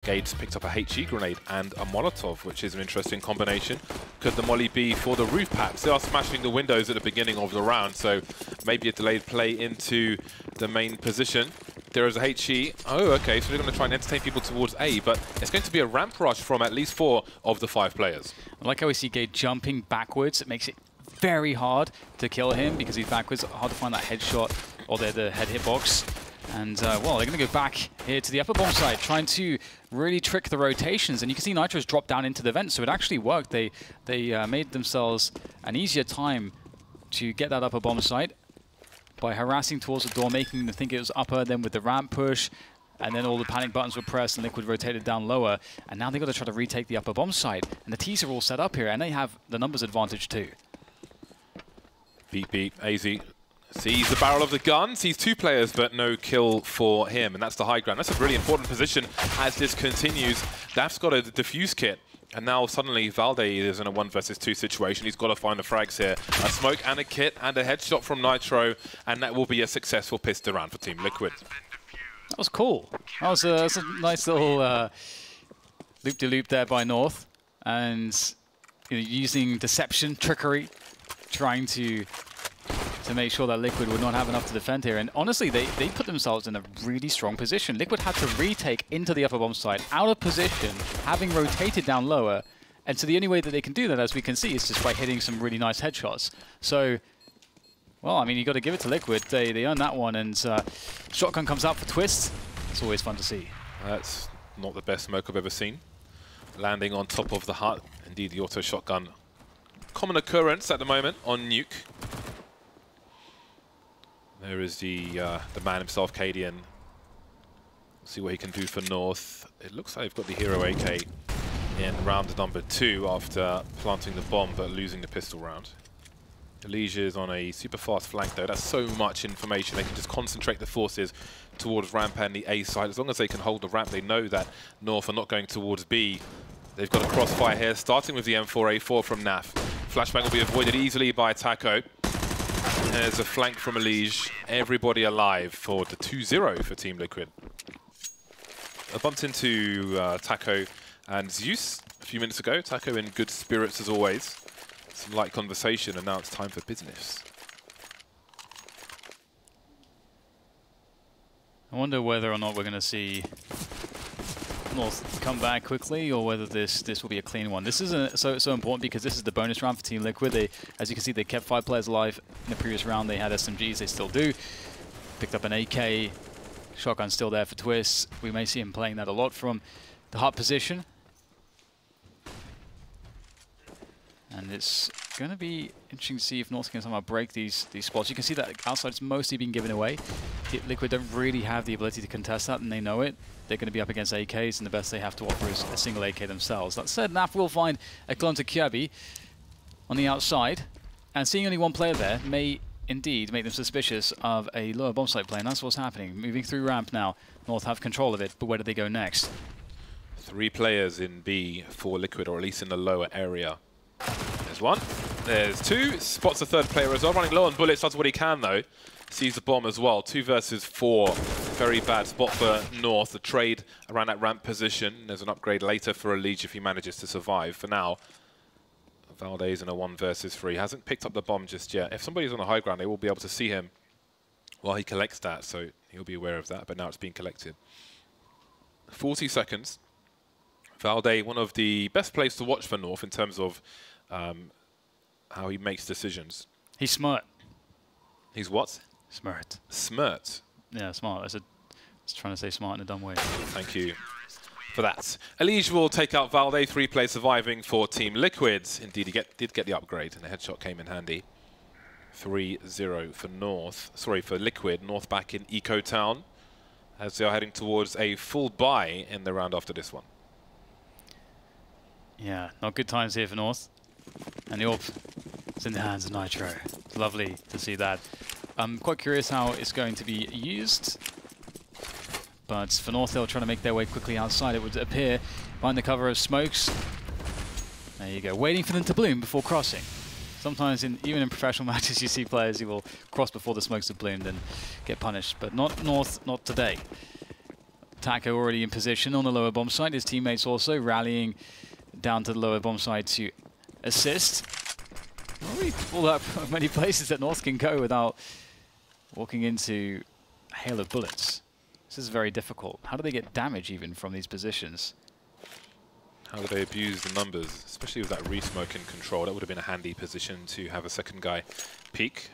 Gates picked up a HE grenade and a Molotov, which is an interesting combination. Could the molly be for the roof packs? They are smashing the windows at the beginning of the round, so maybe a delayed play into the main position. There is a HE. Oh, okay, so they're going to try and entertain people towards A, but it's going to be a ramp rush from at least 4 of the 5 players. I like how we see Gate jumping backwards. It makes it very hard to kill him because he's backwards. Hard to find that headshot or the head hitbox. And, well, they're going to go back here to the upper bomb site, trying to really trick the rotations. And you can see Nitro's drop down into the vent, so it actually worked. They made themselves an easier time to get that upper bomb site by harassing towards the door, making them think it was upper, then with the ramp push, and then all the panic buttons were pressed and Liquid rotated down lower. And now they've got to try to retake the upper bomb site. And the T's are all set up here, and they have the numbers advantage too. Beat, AZ. Sees the barrel of the gun, sees 2 players, but no kill for him, and that's the high ground. That's a really important position as this continues. Daf's got a defuse kit, and now suddenly Valde is in a 1 versus 2 situation. He's got to find the frags here. A smoke and a kit and a headshot from Nitro, and that will be a successful pistol round for Team Liquid. That was cool. That was a nice little loop-de-loop there by North, and using deception, trickery, trying to make sure that Liquid would not have enough to defend here. And honestly, they put themselves in a really strong position. Liquid had to retake into the upper bomb site, out of position, having rotated down lower. And so the only way that they can do that, as we can see, is just by hitting some really nice headshots. So, well, I mean, you got to give it to Liquid. They earned that one, and shotgun comes out for Twist. It's always fun to see. That's not the best smoke I've ever seen. Landing on top of the hut. Indeed, the auto shotgun. Common occurrence at the moment on Nuke. There is the man himself, Cadian. See what he can do for North. It looks like they've got the hero AK in round number 2 after planting the bomb but losing the pistol round. Elijah is on a super fast flank though. That's so much information. They can just concentrate the forces towards ramp and the A side. As long as they can hold the ramp, they know that North are not going towards B. They've got a crossfire here, starting with the M4A4 from NAF. Flashbang will be avoided easily by Taco. There's a flank from Elige. Everybody alive for the 2-0 for Team Liquid. I bumped into Taco and Zeus a few minutes ago. Taco in good spirits as always. Some light conversation, and now it's time for business. I wonder whether or not we're going to see North come back quickly, or whether this will be a clean one. This is so important because this is the bonus round for Team Liquid. As you can see, they kept 5 players alive in the previous round. They had SMGs, they still do. Picked up an AK. Shotgun still there for Twist. We may see him playing that a lot from the hut position. And it's going to be interesting to see if North can somehow break these spots. You can see that outside's mostly being given away. Liquid don't really have the ability to contest that, and they know it. They're going to be up against AKs, and the best they have to offer is a single AK themselves. That said, NAF will find a clone to Kyabi on the outside, and seeing only 1 player there may indeed make them suspicious of a lower bomb site play, and that's what's happening. Moving through ramp now. North have control of it, but where do they go next? 3 players in B for Liquid, or at least in the lower area. There's 1, there's 2, spots the 3rd player as well, running low on bullets, does what he can though. Sees the bomb as well, 2 versus 4. Very bad spot for North. The trade around that ramp position. There's an upgrade later for Elige if he manages to survive. For now, Valde's in a 1 versus 3. Hasn't picked up the bomb just yet. If somebody's on the high ground, they will be able to see him while he collects that, so he'll be aware of that, but now it's being collected. 40 seconds. Valde, one of the best players to watch for North in terms of how he makes decisions. He's smart. He's what? Smart. Smart. Yeah, smart. I was trying to say smart in a dumb way. Thank you for that. Elige will take out Valde, 3 players surviving for Team Liquid. Indeed, he did get the upgrade, and the headshot came in handy. 3-0 for North. Sorry, for Liquid. North back in Eco Town, as they are heading towards a full buy in the round after this one. Yeah, not good times here for North. And the AWP is in the hands of Nitro. It's lovely to see that. I'm quite curious how it's going to be used. But for North, they'll try to make their way quickly outside, it would appear, behind the cover of smokes. There you go, waiting for them to bloom before crossing. Sometimes, even in professional matches, you see players who will cross before the smokes have bloomed and get punished. But not North, not today. Taco already in position on the lower bomb site. His teammates also rallying down to the lower bomb site to assist. Not really all that many places that North can go without walking into a hail of bullets. This is very difficult. How do they get damage even from these positions? How do they abuse the numbers, especially with that re-smoke in control? That would have been a handy position to have a second guy peek.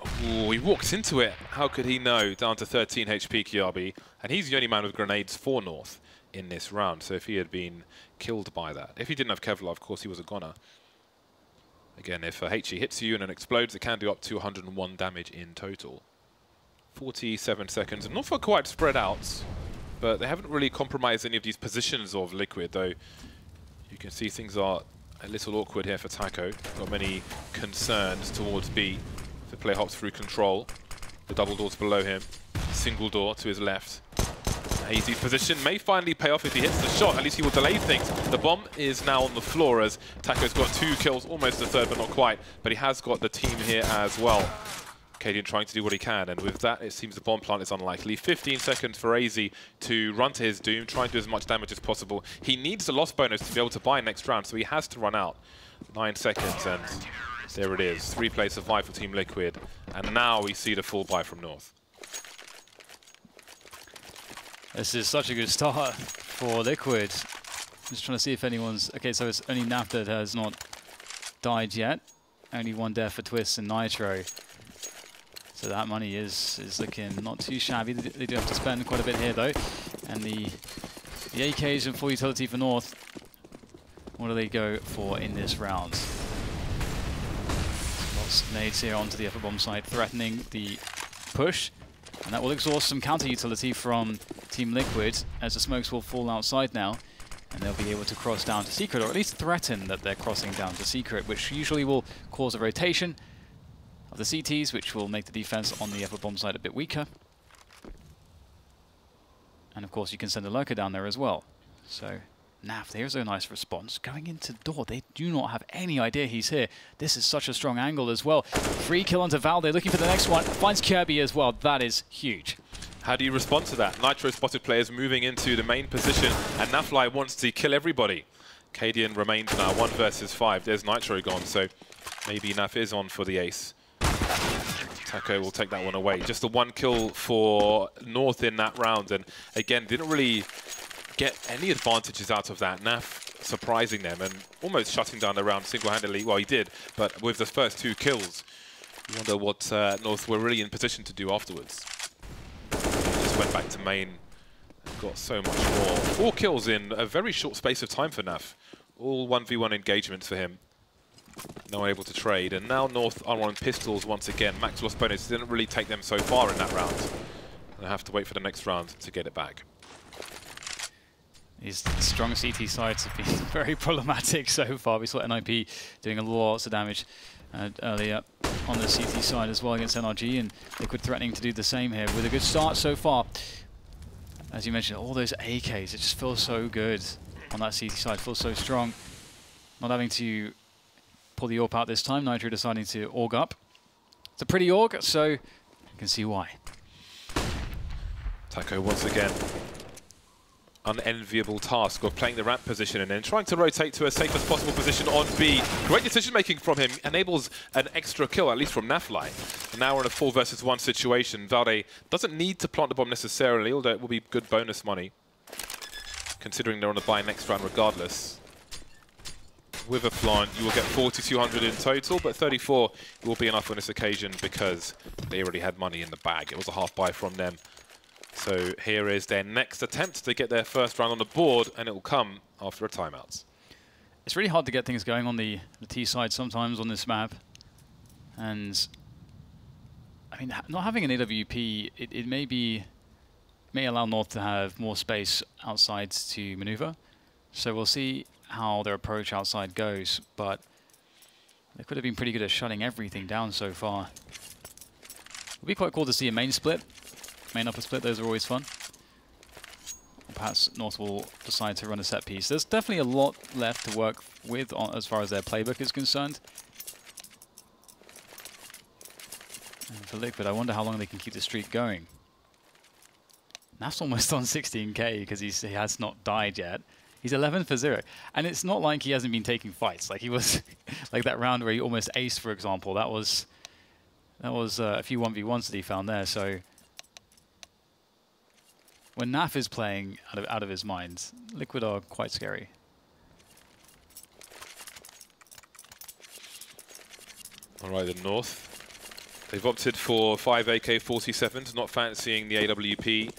Oh, he walks into it. How could he know? Down to 13 HP, Kiabi. And he's the only man with grenades for North in this round. So if he had been killed by that. If he didn't have Kevlar, of course, he was a goner. Again, if a HE hits you and it explodes, it can do up to 101 damage in total. 47 seconds. And North are quite spread out, but they haven't really compromised any of these positions of Liquid, though you can see things are a little awkward here for Taco. Got many concerns towards B. The player hops through control. The double doors below him. Single door to his left. Hazy's position may finally pay off if he hits the shot. At least he will delay things. The bomb is now on the floor as Taco's got 2 kills, almost a third, but not quite. But he has got the team here as well. Cadian trying to do what he can, and with that, it seems the bomb plant is unlikely. 15 seconds for AZ to run to his doom, try and do as much damage as possible. He needs the loss bonus to be able to buy next round, so he has to run out. 9 seconds, and there it is. 3 players survive for Team Liquid, and now we see the full buy from North. This is such a good start for Liquid. Just trying to see if anyone's... Okay, so it's only Nap that has not died yet. Only 1 death for Twist and Nitro. So that money is looking not too shabby. They do have to spend quite a bit here, though. And the AKs and full utility for North. What do they go for in this round? Lots of nades here onto the upper bomb side, threatening the push. And that will exhaust some counter utility from Team Liquid, as the smokes will fall outside now. And they'll be able to cross down to Secret, or at least threaten that they're crossing down to Secret, which usually will cause a rotation of the CTs, which will make the defense on the upper bomb side a bit weaker. And of course you can send a lurker down there as well. So Naf, there's a nice response. Going into the door, they do not have any idea he's here. This is such a strong angle as well. Free kill onto Valde, looking for the next one. Finds Kirby as well. That is huge. How do you respond to that? Nitro spotted players moving into the main position, and Nafly wants to kill everybody. Cadian remains now 1 versus 5. There's Nitro gone, so maybe Naf is on for the ace. Taco will take that one away. Just the 1 kill for North in that round, and again, didn't really get any advantages out of that. Naf surprising them and almost shutting down the round single-handedly. Well, he did, but with the first 2 kills, you wonder what North were really in position to do afterwards. Just went back to main, got so much more. 4 kills in a very short space of time for Naf. All 1v1 engagements for him. No one able to trade, and now North are on pistols once again. Max loss bonus didn't really take them so far in that round. And I have to wait for the next round to get it back. These strong CT sides have been very problematic so far. We saw NIP doing lots of damage earlier on the CT side as well against NRG, and Liquid threatening to do the same here with a good start so far. As you mentioned, all those AKs, it just feels so good on that CT side, feels so strong. Not having to pull the AWP out this time, Nitro deciding to AUG up. It's a pretty AUG, so you can see why. Taco once again, unenviable task of playing the ramp position and then trying to rotate to a safe as possible position on B. Great decision making from him, enables an extra kill, at least from Nafly. And now we're in a 4 versus 1 situation. Valde doesn't need to plant the bomb necessarily, although it will be good bonus money, considering they're on the buy next round regardless. With a plant, you will get 4,200 in total, but 34 will be enough on this occasion because they already had money in the bag. It was a half buy from them. So here is their next attempt to get their first round on the board, and it will come after a timeout. It's really hard to get things going on the T side sometimes on this map. And I mean, not having an AWP, it may allow North to have more space outside to maneuver. So we'll see how their approach outside goes, but they could have been pretty good at shutting everything down so far. It would be quite cool to see a main split, main upper split. Those are always fun. Perhaps North will decide to run a set piece. There's definitely a lot left to work with as far as their playbook is concerned. And for Liquid, I wonder how long they can keep the streak going. Naf's almost on 16k because he has not died yet. He's 11 for 0. And it's not like he hasn't been taking fights. Like he was, like that round where he almost aced, for example. That was a few 1v1s that he found there. So when Naf is playing out of his mind, Liquid are quite scary. All right, the North. They've opted for 5 AK-47s, not fancying the AWP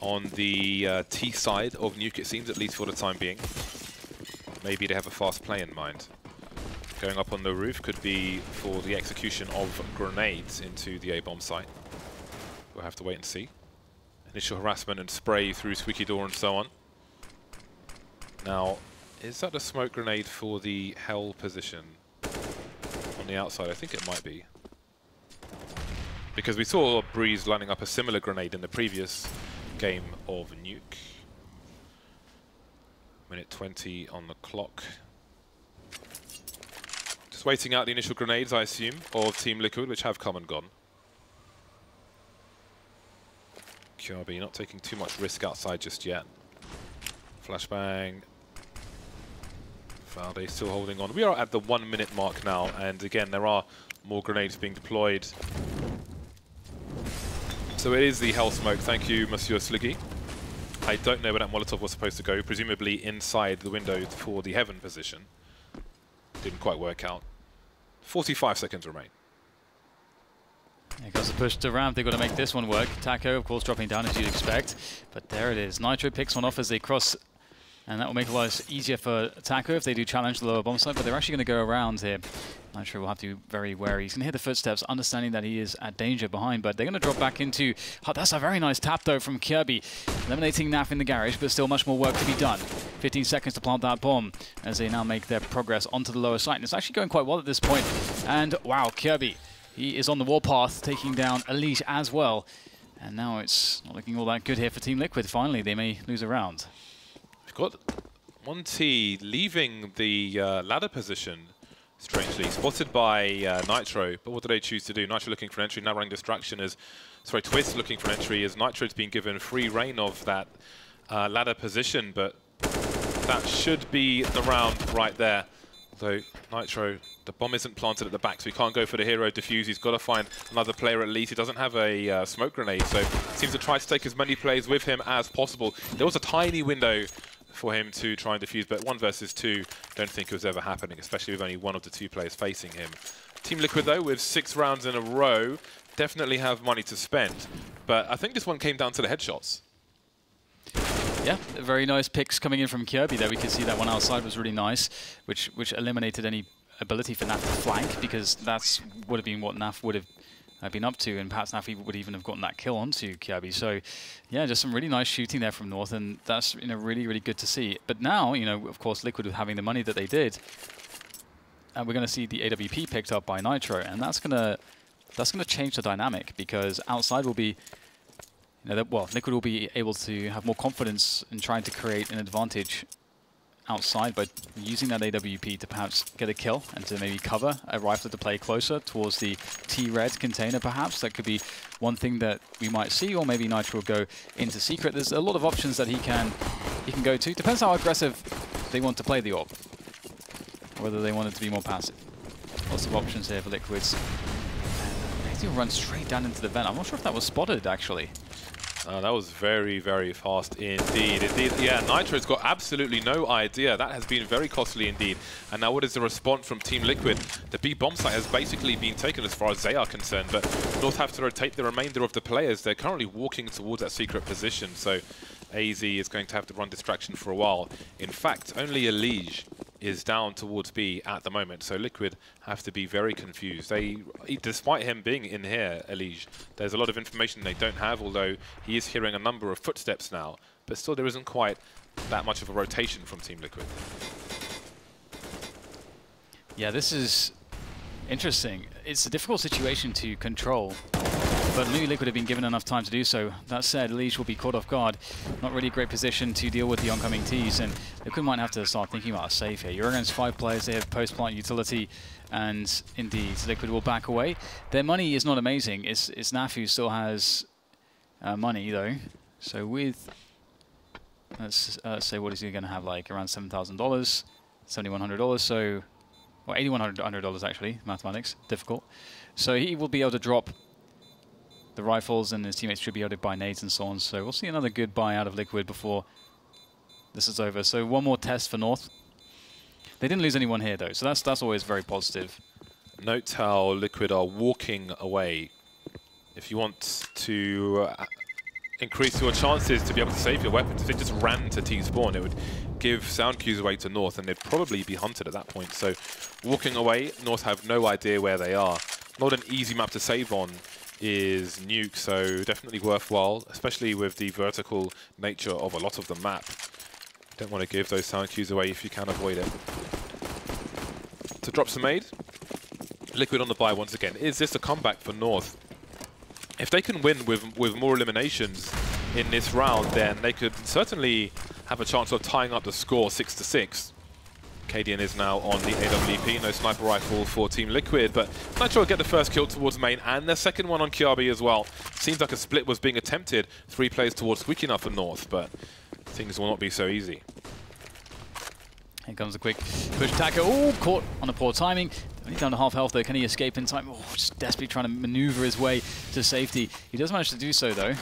on the T side of Nuke, it seems, at least for the time being. Maybe they have a fast play in mind. Going up on the roof could be for the execution of grenades into the A-bomb site. We'll have to wait and see. Initial harassment and spray through squeaky door and so on. Now, is that a smoke grenade for the Hell position on the outside? I think it might be. Because we saw Breeze lining up a similar grenade in the previous game of Nuke. Minute 20 on the clock. Just waiting out the initial grenades, I assume, of Team Liquid, which have come and gone. QRB not taking too much risk outside just yet. Flashbang. Valde still holding on. We are at the 1 minute mark now, and again, there are more grenades being deployed. So it is the Hell smoke. Thank you, Monsieur Sliggy. I don't know where that Molotov was supposed to go, presumably inside the window for the Heaven position. Didn't quite work out. 45 seconds remain. Here goes the push to ramp. They've got to make this one work. Taco, of course, dropping down as you'd expect. But there it is. Nitro picks one off as they cross. And that will make it a lot easier for Taco if they do challenge the lower bomb site. But they're actually going to go around here. Nitro will have to be very wary. He's going to hear the footsteps, understanding that he is at danger behind. But they're going to drop back into... Oh, that's a very nice tap, though, from Kirby. Eliminating Naf in the garage, but still much more work to be done. 15 seconds to plant that bomb as they now make their progress onto the lower site. And it's actually going quite well at this point. And, wow, Kirby. He is on the warpath, taking down Elite as well. And now it's not looking all that good here for Team Liquid. Finally, they may lose a round. We've got Monty leaving the ladder position, strangely. Spotted by Nitro, but what do they choose to do? Nitro looking for an entry, now running distraction as... Sorry, Twist looking for an entry as Nitro's been given free reign of that ladder position, but that should be the round right there. Although Nitro, the bomb isn't planted at the back, so he can't go for the hero defuse. He's got to find another player at least. He doesn't have a smoke grenade, so seems to try to take as many players with him as possible. There was a tiny window for him to try and defuse, but 1 versus 2, don't think it was ever happening, especially with only one of the 2 players facing him. Team Liquid, though, with 6 rounds in a row, definitely have money to spend, but I think this one came down to the headshots. Yeah, very nice picks coming in from Kirby there. We could see that one outside was really nice, which eliminated any ability for Naf to flank, because that's would have been what Naf would have been up to, and perhaps Naf would even have gotten that kill onto Kirby. So, yeah, just some really nice shooting there from North, and that's really, really good to see. But now, of course, Liquid with having the money that they did, and we're going to see the AWP picked up by Nitro, and that's gonna change the dynamic, because outside will be... well, Liquid will be able to have more confidence in trying to create an advantage outside by using that AWP to perhaps get a kill and to maybe cover a rifle to play closer towards the T-Red container, perhaps. That could be one thing that we might see, or maybe Nitro will go into secret. There's a lot of options that he can go to. Depends how aggressive they want to play the AWP, whether they want it to be more passive. Lots of options here for Liquids. And he'll run straight down into the vent. I'm not sure if that was spotted, actually. That was very, very fast indeed. Yeah, Nitro's got absolutely no idea. That has been very costly indeed. And now what is the response from Team Liquid? The B bomb site has basically been taken as far as they are concerned, but North have to rotate the remainder of the players. They're currently walking towards that secret position, so AZ is going to have to run distraction for a while. In fact, only Elige is down towards B at the moment, so Liquid have to be very confused. Despite him being in here, Elige, there's a lot of information they don't have, although he is hearing a number of footsteps now, but still there isn't quite that much of a rotation from Team Liquid. Yeah, this is interesting. It's a difficult situation to control, but New Liquid have been given enough time to do so. That said, Elige will be caught off guard. Not really a great position to deal with the oncoming Ts, and Liquid might have to start thinking about a save here. You're against 5 players, they have post-plant utility, and indeed, Liquid will back away. Their money is not amazing. It's Naf who still has money, though. So with, let's say, what is he going to have, like around $7,000, $7,100, so, well, $8,100 actually, mathematics, difficult. So he will be able to drop the rifles, and his teammates should be able to buy nades and so on. So we'll see another good buy out of Liquid before this is over. So one more test for North. They didn't lose anyone here though, so that's always very positive. Note how Liquid are walking away. If you want to increase your chances to be able to save your weapons, if they just ran to T-spawn, it would give sound cues away to North, and they'd probably be hunted at that point. So walking away, North have no idea where they are. Not an easy map to save on is Nuke, so definitely worthwhile, especially with the vertical nature of a lot of the map. Don't want to give those sound cues away if you can avoid it. To drop some aid, Liquid on the buy once again. Is this a comeback for North? If they can win with more eliminations in this round, then they could certainly have a chance of tying up the score 6-6. Cadian is now on the AWP, no sniper rifle for Team Liquid, but Nitro will get the first kill towards main and the second one on Kiabi as well. Seems like a split was being attempted, 3 players towards Squeaky enough for North, but things will not be so easy. Here comes a quick push attacker. Oh, caught on a poor timing. Only down to half health though. Can he escape in time? Oh, just desperately trying to maneuver his way to safety. He does manage to do so though,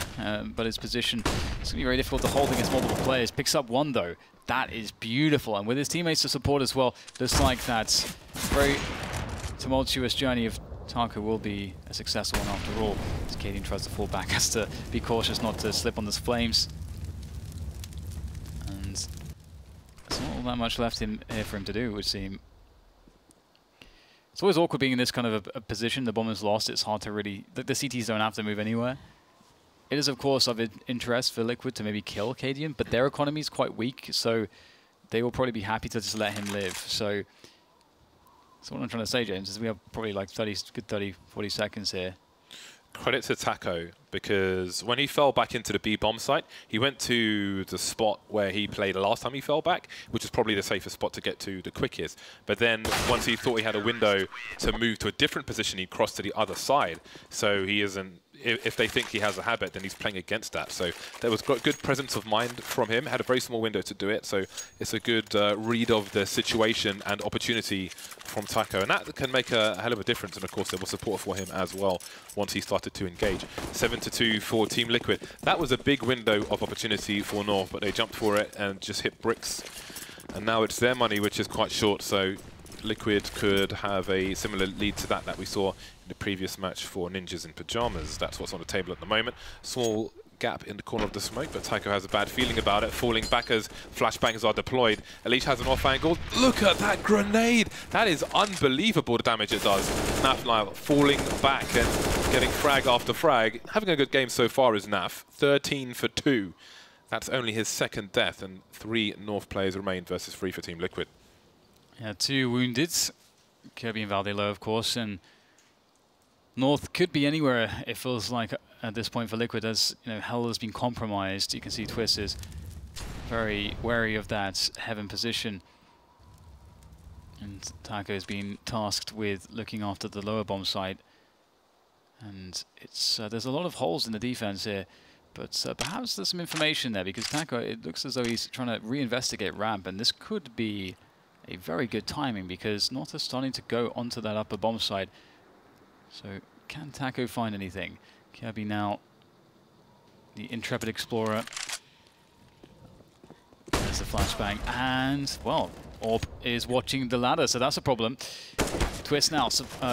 but his position is going to be very difficult to hold against multiple players. Picks up one though. That is beautiful, and with his teammates to support as well, looks like that very tumultuous journey of Taco will be a successful one after all. As Cadian tries to fall back, has to be cautious not to slip on those flames. And there's not all that much left here for him to do, it would seem. It's always awkward being in this kind of a position. The bomb is lost. It's hard to really... The CTs don't have to move anywhere. It is, of course, of interest for Liquid to maybe kill Cadian, but their economy is quite weak, so they will probably be happy to just let him live. So what I'm trying to say, James, is we have probably like 40 seconds here. Credit to Taco, because when he fell back into the B bomb site, he went to the spot where he played last time he fell back, which is probably the safest spot to get to the quickest. But then once he thought he had a window to move to a different position, he crossed to the other side. So he isn't... If they think he has a habit, then he's playing against that. So there was good presence of mind from him. Had a very small window to do it. So it's a good read of the situation and opportunity from Taco. And that can make a hell of a difference. And of course, there was support for him as well once he started to engage. 7-2 for Team Liquid. That was a big window of opportunity for North, but they jumped for it and just hit bricks. And now it's their money, which is quite short. So Liquid could have a similar lead to that we saw in the previous match for Ninjas in Pyjamas. That's what's on the table at the moment. Small gap in the corner of the smoke, but Taiko has a bad feeling about it. Falling back as flashbangs are deployed. Elise has an off angle. Look at that grenade! That is unbelievable, the damage it does. Naf now falling back and getting frag after frag. Having a good game so far is Naf. 13 for 2. That's only his second death, and 3 North players remain versus 3 for Team Liquid. Yeah, 2 wounded. Kirby and Valde low, of course, and North could be anywhere, it feels like, at this point for Liquid, as you know, Hell has been compromised. You can see Twist is very wary of that heaven position. And Taco has been tasked with looking after the lower bomb site. And it's there's a lot of holes in the defense here. But perhaps there's some information there, because Taco, it looks as though he's trying to reinvestigate ramp, and this could be a very good timing, because North is starting to go onto that upper bomb site. So can Taco find anything? Kirby now, the intrepid explorer. There's the flashbang, and well, Orb is watching the ladder, so that's a problem. Twist now,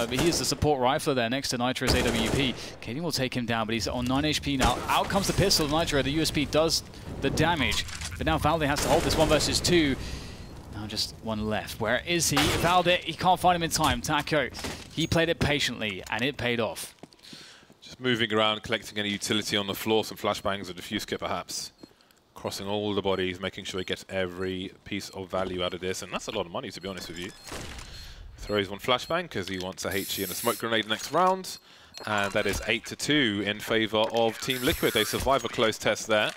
he is the support rifler there next to Nitro's AWP. Cadian will take him down, but he's on 9 HP now. Out comes the pistol of Nitro. The USP does the damage, but now Valde has to hold this 1 versus 2. Now just 1 left. Where is he? Valde, he can't find him in time. Taco, he played it patiently, and it paid off. Just moving around, collecting any utility on the floor, some flashbangs, a diffuse kit perhaps. Crossing all the bodies, making sure he gets every piece of value out of this, and that's a lot of money, to be honest with you. Throws 1 flashbang because he wants a HE and a smoke grenade next round, and that is 8-2 in favor of Team Liquid. They survive a close test there.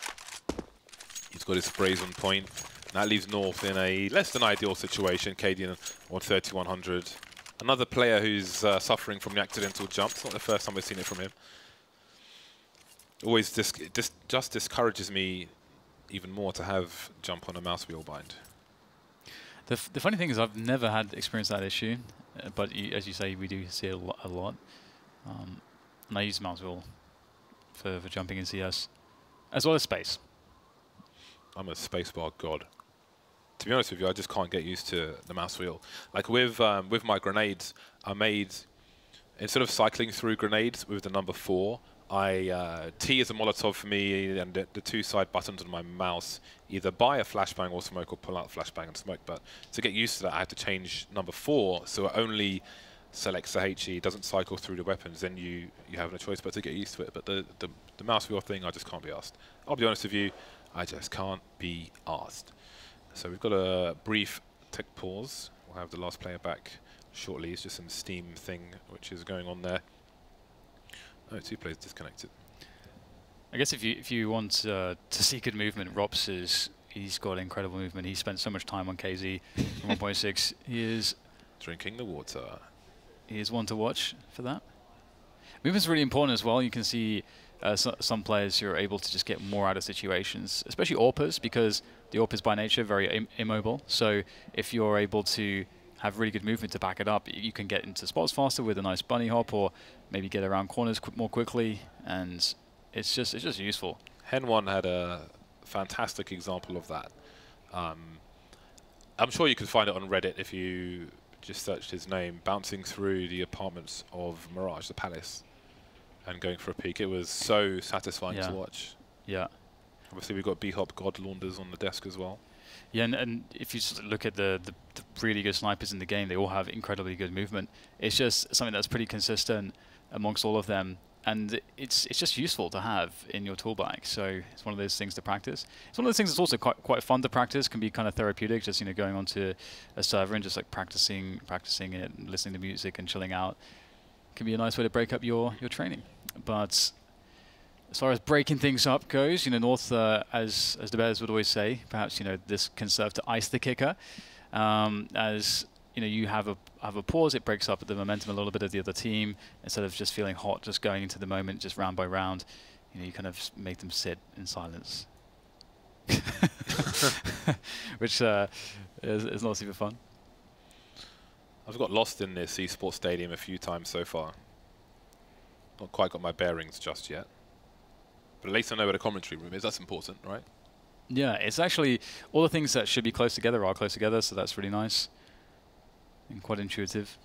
He's got his sprays on point. That leaves North in a less than ideal situation. Cadian on 3100. Another player who's suffering from the accidental jump. It's not the first time we've seen it from him. always just discourages me even more to have jump on a mouse wheel bind. The funny thing is I've never had experienced that issue, but as you say, we do see it a lot. And I use mouse wheel for jumping in CS, as well as space. I'm a spacebar god. To be honest with you, I just can't get used to the mouse wheel. Like with my grenades, I made, instead of cycling through grenades with the number 4, T is a Molotov for me, and the 2 side buttons on my mouse either buy a flashbang or smoke, or pull out flashbang and smoke. But to get used to that, I had to change number 4, so it only selects the HE, doesn't cycle through the weapons. Then you have no choice but to get used to it. But the mouse wheel thing, I just can't be asked. I'll be honest with you, I just can't be asked. So we've got a brief tech pause. We'll have the last player back shortly. It's just some Steam thing which is going on there. Oh, 2 players disconnected. I guess if you want to see good movement, Rops he's got incredible movement. He spent so much time on KZ 1.6. He is drinking the water. He is one to watch for that. Movement's really important as well. You can see some players who are able to just get more out of situations, especially AWPers, because the AWP is by nature very immobile. So if you're able to have really good movement to back it up, you can get into spots faster with a nice bunny hop, or maybe get around corners more quickly, and it's just useful. Hen1 had a fantastic example of that. I'm sure you could find it on Reddit if you just searched his name, bouncing through the apartments of Mirage, the Palace, and going for a peek. It was so satisfying to watch. Yeah. Obviously, we've got B-Hop God Launders on the desk as well. Yeah, and if you just look at the really good snipers in the game, they all have incredibly good movement. It's just something that's pretty consistent amongst all of them, and it's just useful to have in your tool bag. So it's one of those things to practice. It's one of those things that's also quite fun to practice. Can be kind of therapeutic, just going onto a server and just like practicing it, and listening to music and chilling out. Can be a nice way to break up your training. But as far as breaking things up goes, North, as the Bears would always say, perhaps this can serve to ice the kicker. As you have a pause, it breaks up the momentum a little bit of the other team. Instead of just feeling hot, just going into the moment, just round by round, you kind of make them sit in silence, which is not super fun. I've got lost in this esports stadium a few times so far. Not quite got my bearings just yet. But at least I know where the commentary room is. That's important, right? Yeah, it's actually all the things that should be close together are close together, so that's really nice and quite intuitive.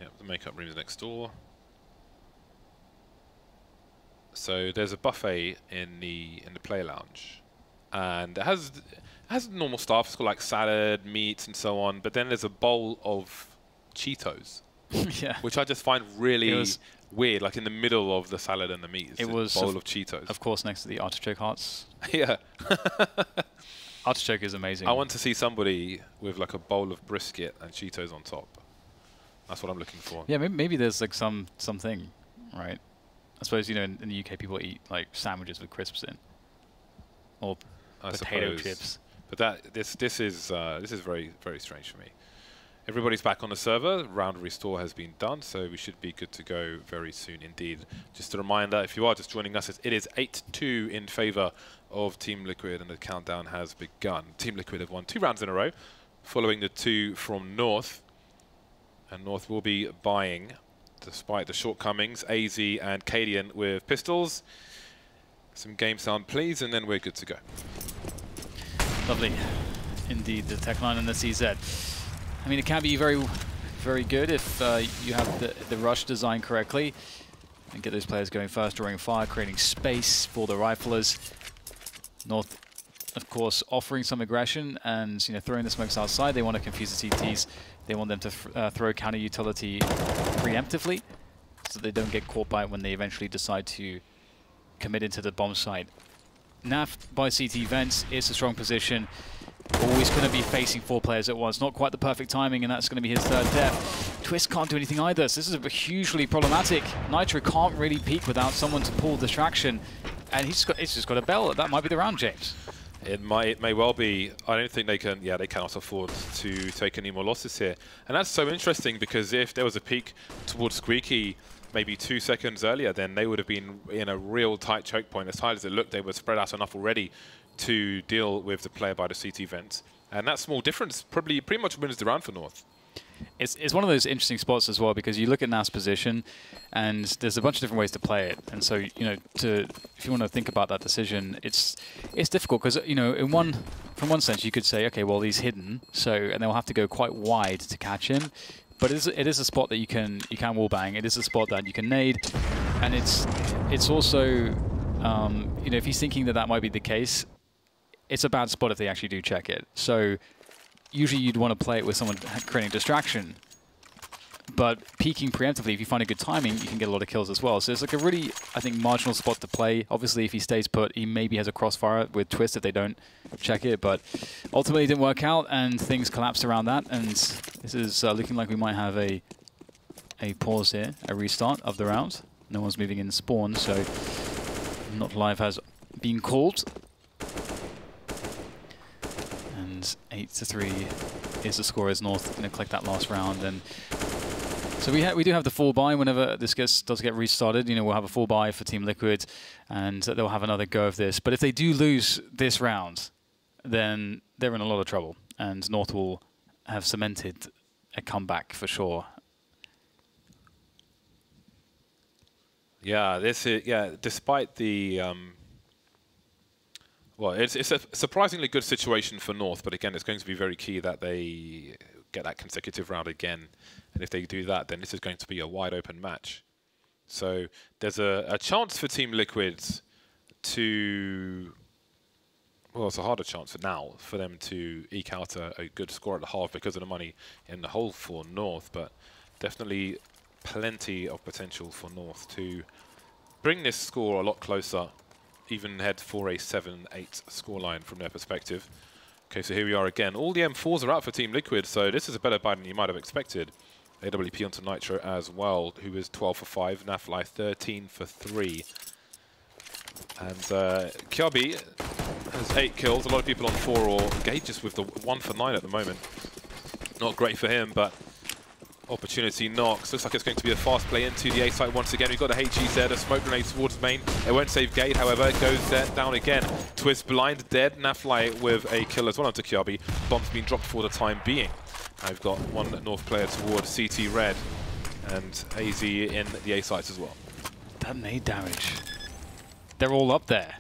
Yeah, the makeup room is next door. So there's a buffet in the player lounge, and it has normal stuff. It's got like salad, meats, and so on. But then there's a bowl of Cheetos, yeah, which I just find really weird. Like in the middle of the salad and the meat, it was a bowl of Cheetos. Of course, next to the artichoke hearts. Yeah, artichoke is amazing. I want to see somebody with like a bowl of brisket and Cheetos on top. That's what I'm looking for. Yeah, maybe there's like something, right? I suppose in the UK people eat like sandwiches with crisps in, or potato chips. But this is very, very strange for me. Everybody's back on the server. Round restore has been done, so we should be good to go very soon indeed. Just a reminder, if you are just joining us, it is 8-2 in favor of Team Liquid, and the countdown has begun. Team Liquid have won 2 rounds in a row, following the 2 from North. And North will be buying, despite the shortcomings, AZ and Cadian with pistols. Some game sound, please, and then we're good to go. Lovely. Indeed, the tech line and the CZ. I mean, it can be very, very good if you have the rush designed correctly and get those players going first, drawing fire, creating space for the riflers. North, of course, offering some aggression and throwing the smokes outside. They want to confuse the CTs. They want them to throw counter utility preemptively, so they don't get caught by it when they eventually decide to commit into the bomb site. NAF by CT vents is a strong position. Always going to be facing 4 players at once. Not quite the perfect timing, and that's going to be his 3rd death. Twist can't do anything either, so this is hugely problematic. Nitro can't really peek without someone to pull distraction, and it's just got a bell. That might be the round, James. It may well be. I don't think they can. Yeah, they cannot afford to take any more losses here, and that's so interesting because if there was a peek towards Squeaky, maybe 2 seconds earlier, then they would have been in a real tight choke point. As tight as it looked, they were spread out enough already to deal with the player by the CT vent. And that small difference probably pretty much wins the round for North. It's one of those interesting spots as well, because you look at NAF's position and there's a bunch of different ways to play it. And so, you know, if you want to think about that decision, it's difficult because, you know, from one sense you could say, okay, well, he's hidden, so, and they'll have to go quite wide to catch him. But it is a spot that you can wallbang. It is a spot that you can nade, and it's also, you know, if he's thinking that might be the case, it's a bad spot if they actually do check it. So usually you'd want to play it with someone creating distraction. But peeking preemptively, if you find a good timing, you can get a lot of kills as well. So it's like a really, I think, marginal spot to play. Obviously, if he stays put, he maybe has a crossfire with Twist if they don't check it. But ultimately, it didn't work out, and things collapsed around that. And this is looking like we might have a pause here, a restart of the round. No one's moving in spawn, so Not Live has been called. And 8-3 is the score as North going to collect that last round. And so we do have the full buy whenever this does get restarted. You know, we'll have a full buy for Team Liquid, and they'll have another go of this. But if they do lose this round, then they're in a lot of trouble, and North will have cemented a comeback for sure. Yeah, despite the well, it's a surprisingly good situation for North, but again, it's going to be very key that they get that consecutive round again. And if they do that, then this is going to be a wide open match. So there's a chance for Team Liquids to, well, it's a harder chance now for them to eke out a good score at the half because of the money in the hole for North, but definitely plenty of potential for North to bring this score a lot closer, even head for a 7-8 scoreline from their perspective. Okay, so here we are again. All the M4s are out for Team Liquid, so this is a better buy than you might have expected. AWP onto Nitro as well, who is 12 for 5, Nafli 13 for 3. And Kyabi has 8 kills, a lot of people on 4, or Gage just with the 1 for 9 at the moment. Not great for him, but opportunity knocks. Looks like it's going to be a fast play into the A site once again. We've got a HGZ there, a smoke grenade towards main. It won't save Gate, however. It goes down again. Twist blind, dead. Nafli with a kill as well onto Kyabi. Bomb's been dropped for the time being. I've got one North player towards CT red, and AZ in the A sites as well. That nade damage. They're all up there.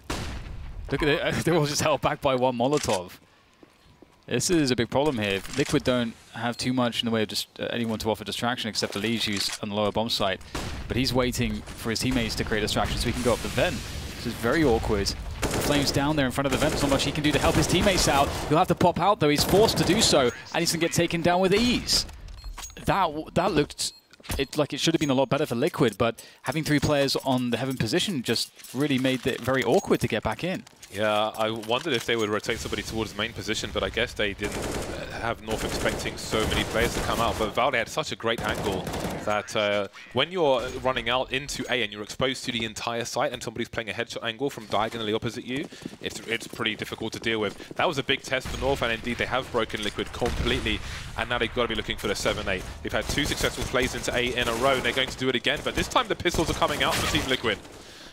Look at it. They're all just held back by one Molotov. This is a big problem here. Liquid don't have too much in the way of just anyone to offer distraction except Elise, who's on the lower bomb site. But he's waiting for his teammates to create distraction so he can go up the vent. This is very awkward. The Flame's down there in front of the vent. There's not much he can do to help his teammates out. He'll have to pop out, though. He's forced to do so, and he's going to get taken down with ease. That looked like it should have been a lot better for Liquid, but having 3 players on the heaven position just really made it very awkward to get back in. Yeah, I wondered if they would rotate somebody towards the main position, but I guess they didn't have North expecting so many players to come out. But Valde had such a great angle that when you're running out into A and you're exposed to the entire site and somebody's playing a headshot angle from diagonally opposite you, it's pretty difficult to deal with. That was a big test for North, and indeed they have broken Liquid completely, and now they've got to be looking for the 7-8. They've had 2 successful plays into A in a row, and they're going to do it again, but this time the pistols are coming out for Team Liquid.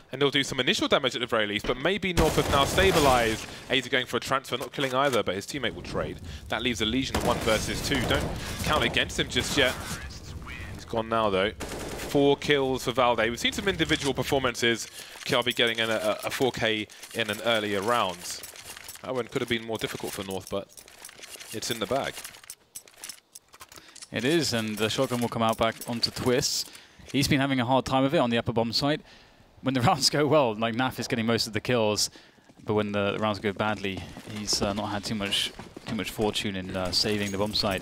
And they'll do some initial damage at the very least, but maybe North have now stabilized. AZ going for a transfer, not killing either, but his teammate will trade. That leaves a Legion of 1 versus 2. Don't count against him just yet. He's gone now, though. 4 kills for Valde. We've seen some individual performances. Kyabi getting in a 4K in an earlier round. That one could have been more difficult for North, but it's in the bag. It is, and the shotgun will come out back onto Twist. He's been having a hard time of it on the upper bomb site. When the rounds go well, like Naf is getting most of the kills, but when the rounds go badly, he's not had too much fortune in saving the bomb site.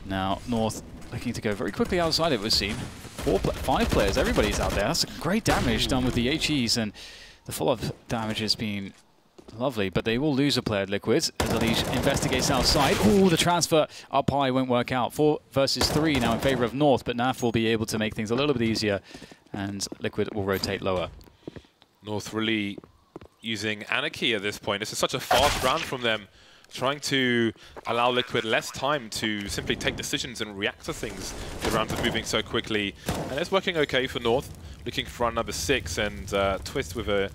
Now North looking to go very quickly outside, it would seem. 5 players, everybody's out there. That's great damage done with the HEs, and the follow-up damage has been lovely, but they will lose a player at Liquid as Alish investigates outside. Oh, the transfer up high won't work out. 4 versus 3 now in favor of North, but Naf will be able to make things a little bit easier, and Liquid will rotate lower. North really using Anarchy at this point. This is such a fast round from them. trying to allow Liquid less time to simply take decisions and react to things. The rounds are moving so quickly, and it's working okay for North. Looking for round number 6, and Twist with a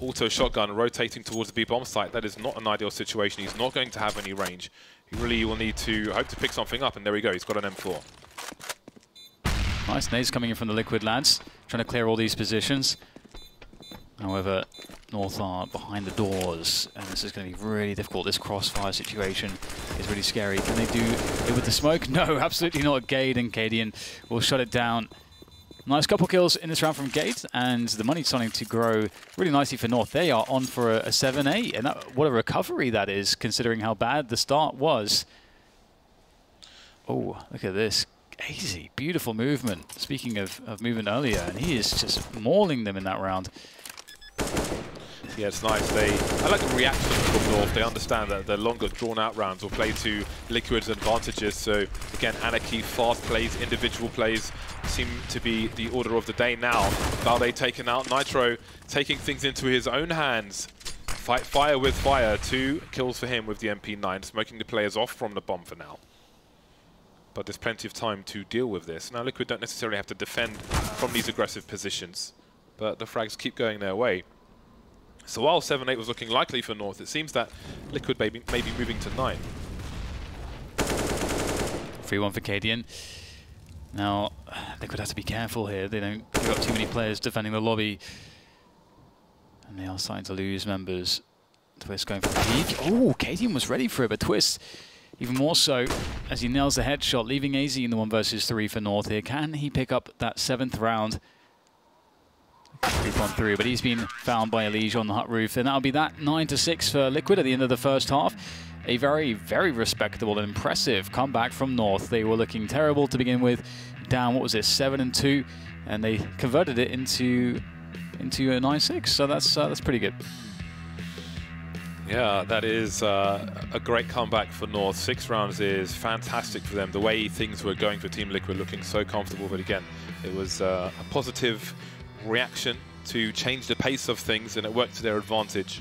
auto shotgun rotating towards the B bomb site. That is not an ideal situation. He's not going to have any range. He really will need to hope to pick something up, and there we go. He's got an M4. Nice nades coming in from the Liquid lads, trying to clear all these positions. However, North are behind the doors, and this is going to be really difficult. This crossfire situation is really scary. Can they do it with the smoke? No, absolutely not. Gade and Cadian will shut it down. Nice couple kills in this round from Gade, and the money's starting to grow really nicely for North. They are on for a 7-8, and what a recovery that is, considering how bad the start was. Oh, look at this. Easy, beautiful movement. Speaking of movement earlier, and he is just mauling them in that round. Yeah, it's nice. I like the reaction from North. They understand that the longer, drawn-out rounds will play to Liquid's advantages. So, again, anarchy, fast plays, individual plays seem to be the order of the day now. Valde taken out, Nitro taking things into his own hands. Fight fire with fire. 2 kills for him with the MP9, smoking the players off from the bomb for now. But there's plenty of time to deal with this. Now, Liquid don't necessarily have to defend from these aggressive positions, but the frags keep going their way. So while 7-8 was looking likely for North, it seems that Liquid may be moving to 9. 3-1 for Cadian. Now, Liquid has to be careful here. They don't give up too many players defending the lobby. And they are starting to lose members. Twist going for the peak. Oh, Cadian was ready for it, but Twist even more so as he nails the headshot, leaving AZ in the 1 versus 3 for North here. Can he pick up that 7th round? 3-on-3, but he's been found by Elige on the hut roof, and that'll be that 9-6 for Liquid at the end of the first half. A very, very respectable and impressive comeback from North. They were looking terrible to begin with, down, what was it, 7-2, and they converted it into a 9-6, so that's pretty good. Yeah, that is a great comeback for North. 6 rounds is fantastic for them. The way things were going for Team Liquid, looking so comfortable, but again, it was a positive reaction to change the pace of things, and it worked to their advantage.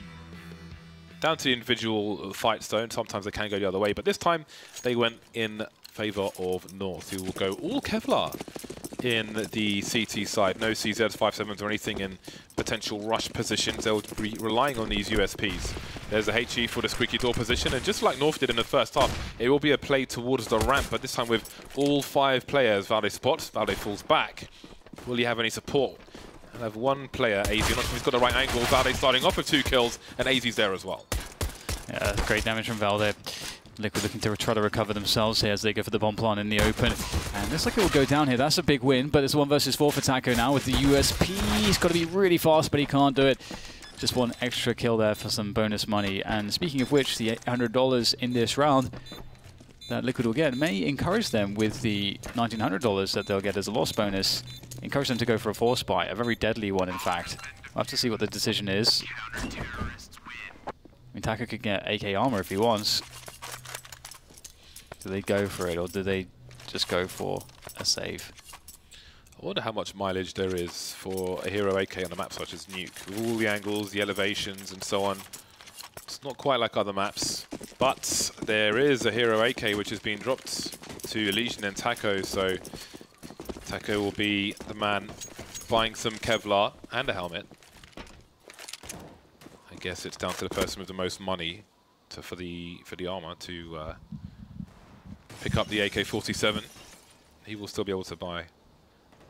Down to the individual fights though, and sometimes they can go the other way, but this time they went in favor of North, who will go all Kevlar in the CT side. No CZs, 5.7s or anything in potential rush positions. They'll be relying on these USPs. There's a HE for the squeaky door position, and just like North did in the first half, it will be a play towards the ramp, but this time with all 5 players. Valde spots, Valde falls back. Will he have any support? And have 1 player, AZ, not sure if he's got the right angle. Valde starting off with 2 kills, and AZ's there as well. Yeah, great damage from Valde. Liquid looking to try to recover themselves here as they go for the bomb plant in the open. And looks like it will go down here. That's a big win, but it's 1 versus 4 for Taco now with the USP. He's got to be really fast, but he can't do it. Just 1 extra kill there for some bonus money. And speaking of which, the $800 in this round that Liquid will get may encourage them with the $1,900 that they'll get as a loss bonus. Encourage them to go for a force buy, a very deadly one, in fact. We'll have to see what the decision is. I mean, Taco could get AK armor if he wants. Do they go for it, or do they just go for a save? I wonder how much mileage there is for a hero AK on a map such as Nuke. With all the angles, the elevations, and so on. It's not quite like other maps, but there is a hero AK which has been dropped to Elysian and Taco, so Taco will be the man buying some Kevlar and a helmet. I guess it's down to the person with the most money for the armor to pick up the AK-47. He will still be able to buy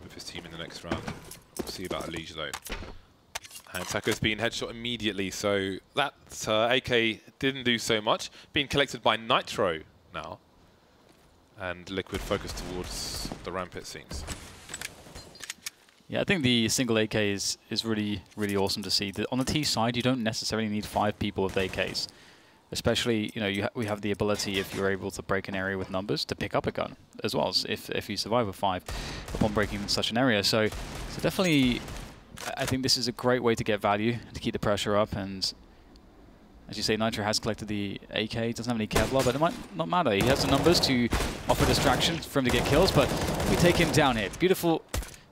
with his team in the next round. We'll see about Elige though. And Taco's been headshot immediately, so that AK didn't do so much. Being collected by Nitro now. And Liquid focused towards the ramp, it seems. Yeah, I think the single AK is really, really awesome to see. On the T side, you don't necessarily need 5 people with AKs. Especially, you know, we have the ability, if you're able to break an area with numbers, to pick up a gun as well, as if you survive with 5 upon breaking such an area. So definitely, I think this is a great way to get value, to keep the pressure up. And as you say, Nitro has collected the AK. He doesn't have any Kevlar, but it might not matter. He has the numbers to offer distraction for him to get kills, but we take him down here. Beautiful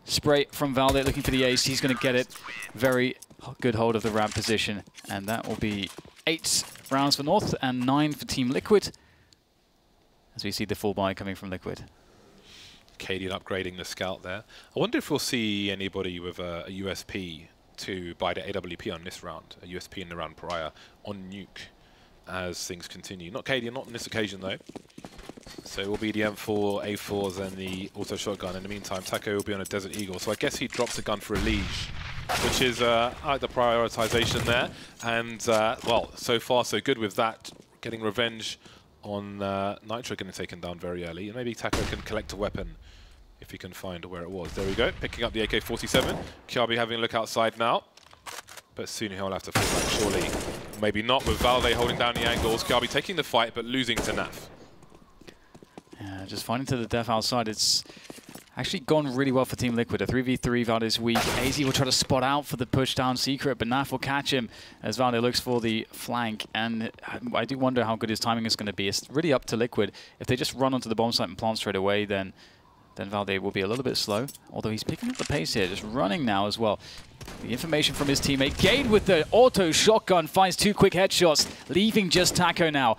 spray from Valde looking for the ace. He's going to get it. Very good hold of the ramp position, and that will be 8 rounds for North and 9 for Team Liquid. As we see the full buy coming from Liquid. Cadian upgrading the scout there. I wonder if we'll see anybody with a USP to buy the AWP on this round, a USP in the round prior on Nuke as things continue. Not Cadian, not on this occasion though. So it will be the M4, A4s and the auto shotgun. In the meantime, Taco will be on a Desert Eagle. So I guess he drops a gun for a Liege, which is the prioritization there. And well, so far so good with that. Getting revenge on Nitro getting taken down very early. And maybe Taco can collect a weapon if he can find where it was. There we go, picking up the AK-47. Kiabi having a look outside now. But soon he'll have to fall back, surely. Maybe not, with Valde holding down the angles. Kiabi taking the fight, but losing to Naf. Yeah, just finding to the death outside. It's actually gone really well for Team Liquid. A 3v3, Valde's weak. AZ will try to spot out for the push down secret, but Naf will catch him as Valde looks for the flank. And I do wonder how good his timing is going to be. It's really up to Liquid. If they just run onto the bomb site and plant straight away, then Valde will be a little bit slow. Although he's picking up the pace here, just running now as well. The information from his teammate. Gade with the auto shotgun finds 2 quick headshots, leaving just Taco now.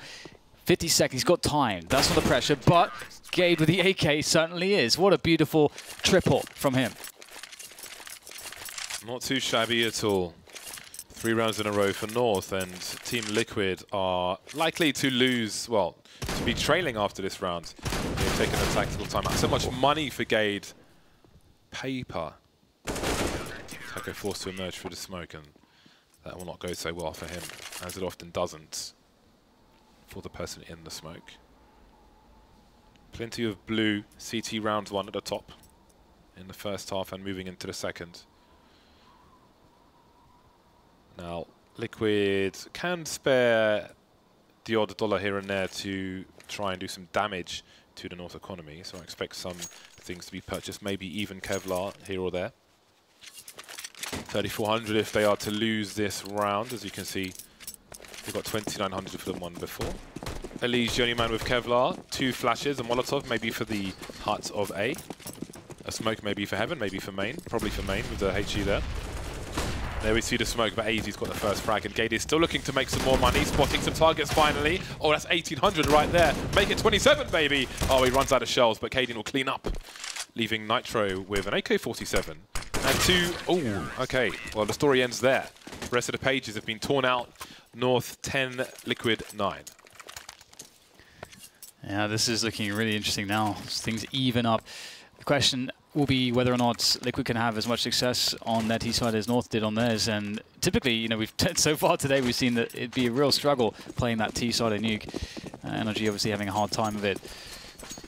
50 seconds, he's got time. That's not the pressure, but Gade with the AK certainly is. What a beautiful triple from him. Not too shabby at all. 3 rounds in a row for North, and Team Liquid are likely to lose, well, to be trailing after this round. They've taken a tactical timeout. So much money for Gade. Paper. Taco forced to emerge through the smoke, and that will not go so well for him, as it often doesn't for the person in the smoke. Plenty of blue CT round 1 at the top in the first half and moving into the second. Now, Liquid can spare the odd dollar here and there to try and do some damage to the North economy, so I expect some things to be purchased, maybe even Kevlar here or there. 3,400 if they are to lose this round. As you can see, they've got 2,900 for the one before. Elise, the only man with Kevlar. 2 flashes, a Molotov, maybe for the hut of A. A smoke maybe for Heaven, maybe for main. Probably for main with the HE there. There we see the smoke, but AZ's got the first frag, and Gade is still looking to make some more money, spotting some targets finally. Oh, that's 1,800 right there. Make it 27, baby. Oh, he runs out of shells, but Cadian will clean up, leaving Nitro with an AK-47 and 2. Oh, okay. Well, the story ends there. The rest of the pages have been torn out. North 10, Liquid 9. Yeah, this is looking really interesting now. Things even up. The question will be whether or not Liquid can have as much success on their T side as North did on theirs. And typically, you know, we've so far today we've seen that it'd be a real struggle playing that T side of Nuke. Energy obviously having a hard time of it,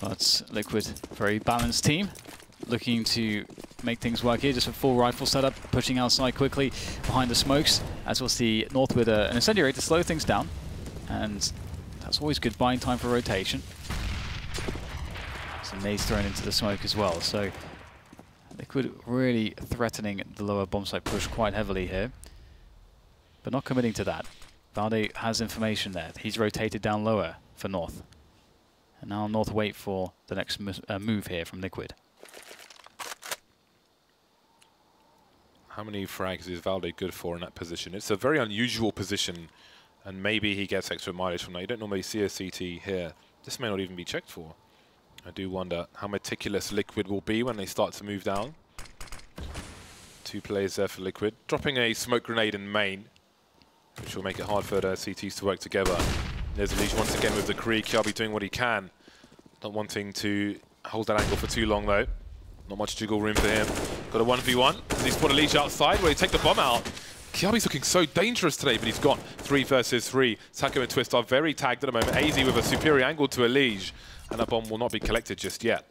but Liquid, very balanced team, looking to make things work here. Just a full rifle setup, pushing outside quickly behind the smokes, as we'll see North with an incendiary to slow things down, and that's always good buying time for rotation. Some nades thrown into the smoke as well, so Liquid really threatening the lower bomb site push quite heavily here, but not committing to that. Valde has information there. He's rotated down lower for North. And now North wait for the next move here from Liquid. How many frags is Valde good for in that position? It's a very unusual position, and maybe he gets extra mileage from that. You don't normally see a CT here. This may not even be checked for. I do wonder how meticulous Liquid will be when they start to move down. 2 players there for Liquid. Dropping a smoke grenade in main, which will make it hard for the CTs to work together. There's Elise once again with the Krieg. Kiabi doing what he can. Not wanting to hold that angle for too long though. Not much jiggle room for him. Got a 1v1. Does he spot Elise outside? Will he take the bomb out? Kiabi's looking so dangerous today, but he's got 3 versus 3. Taco and Twist are very tagged at the moment. AZ with a superior angle to Elise, and that bomb will not be collected just yet.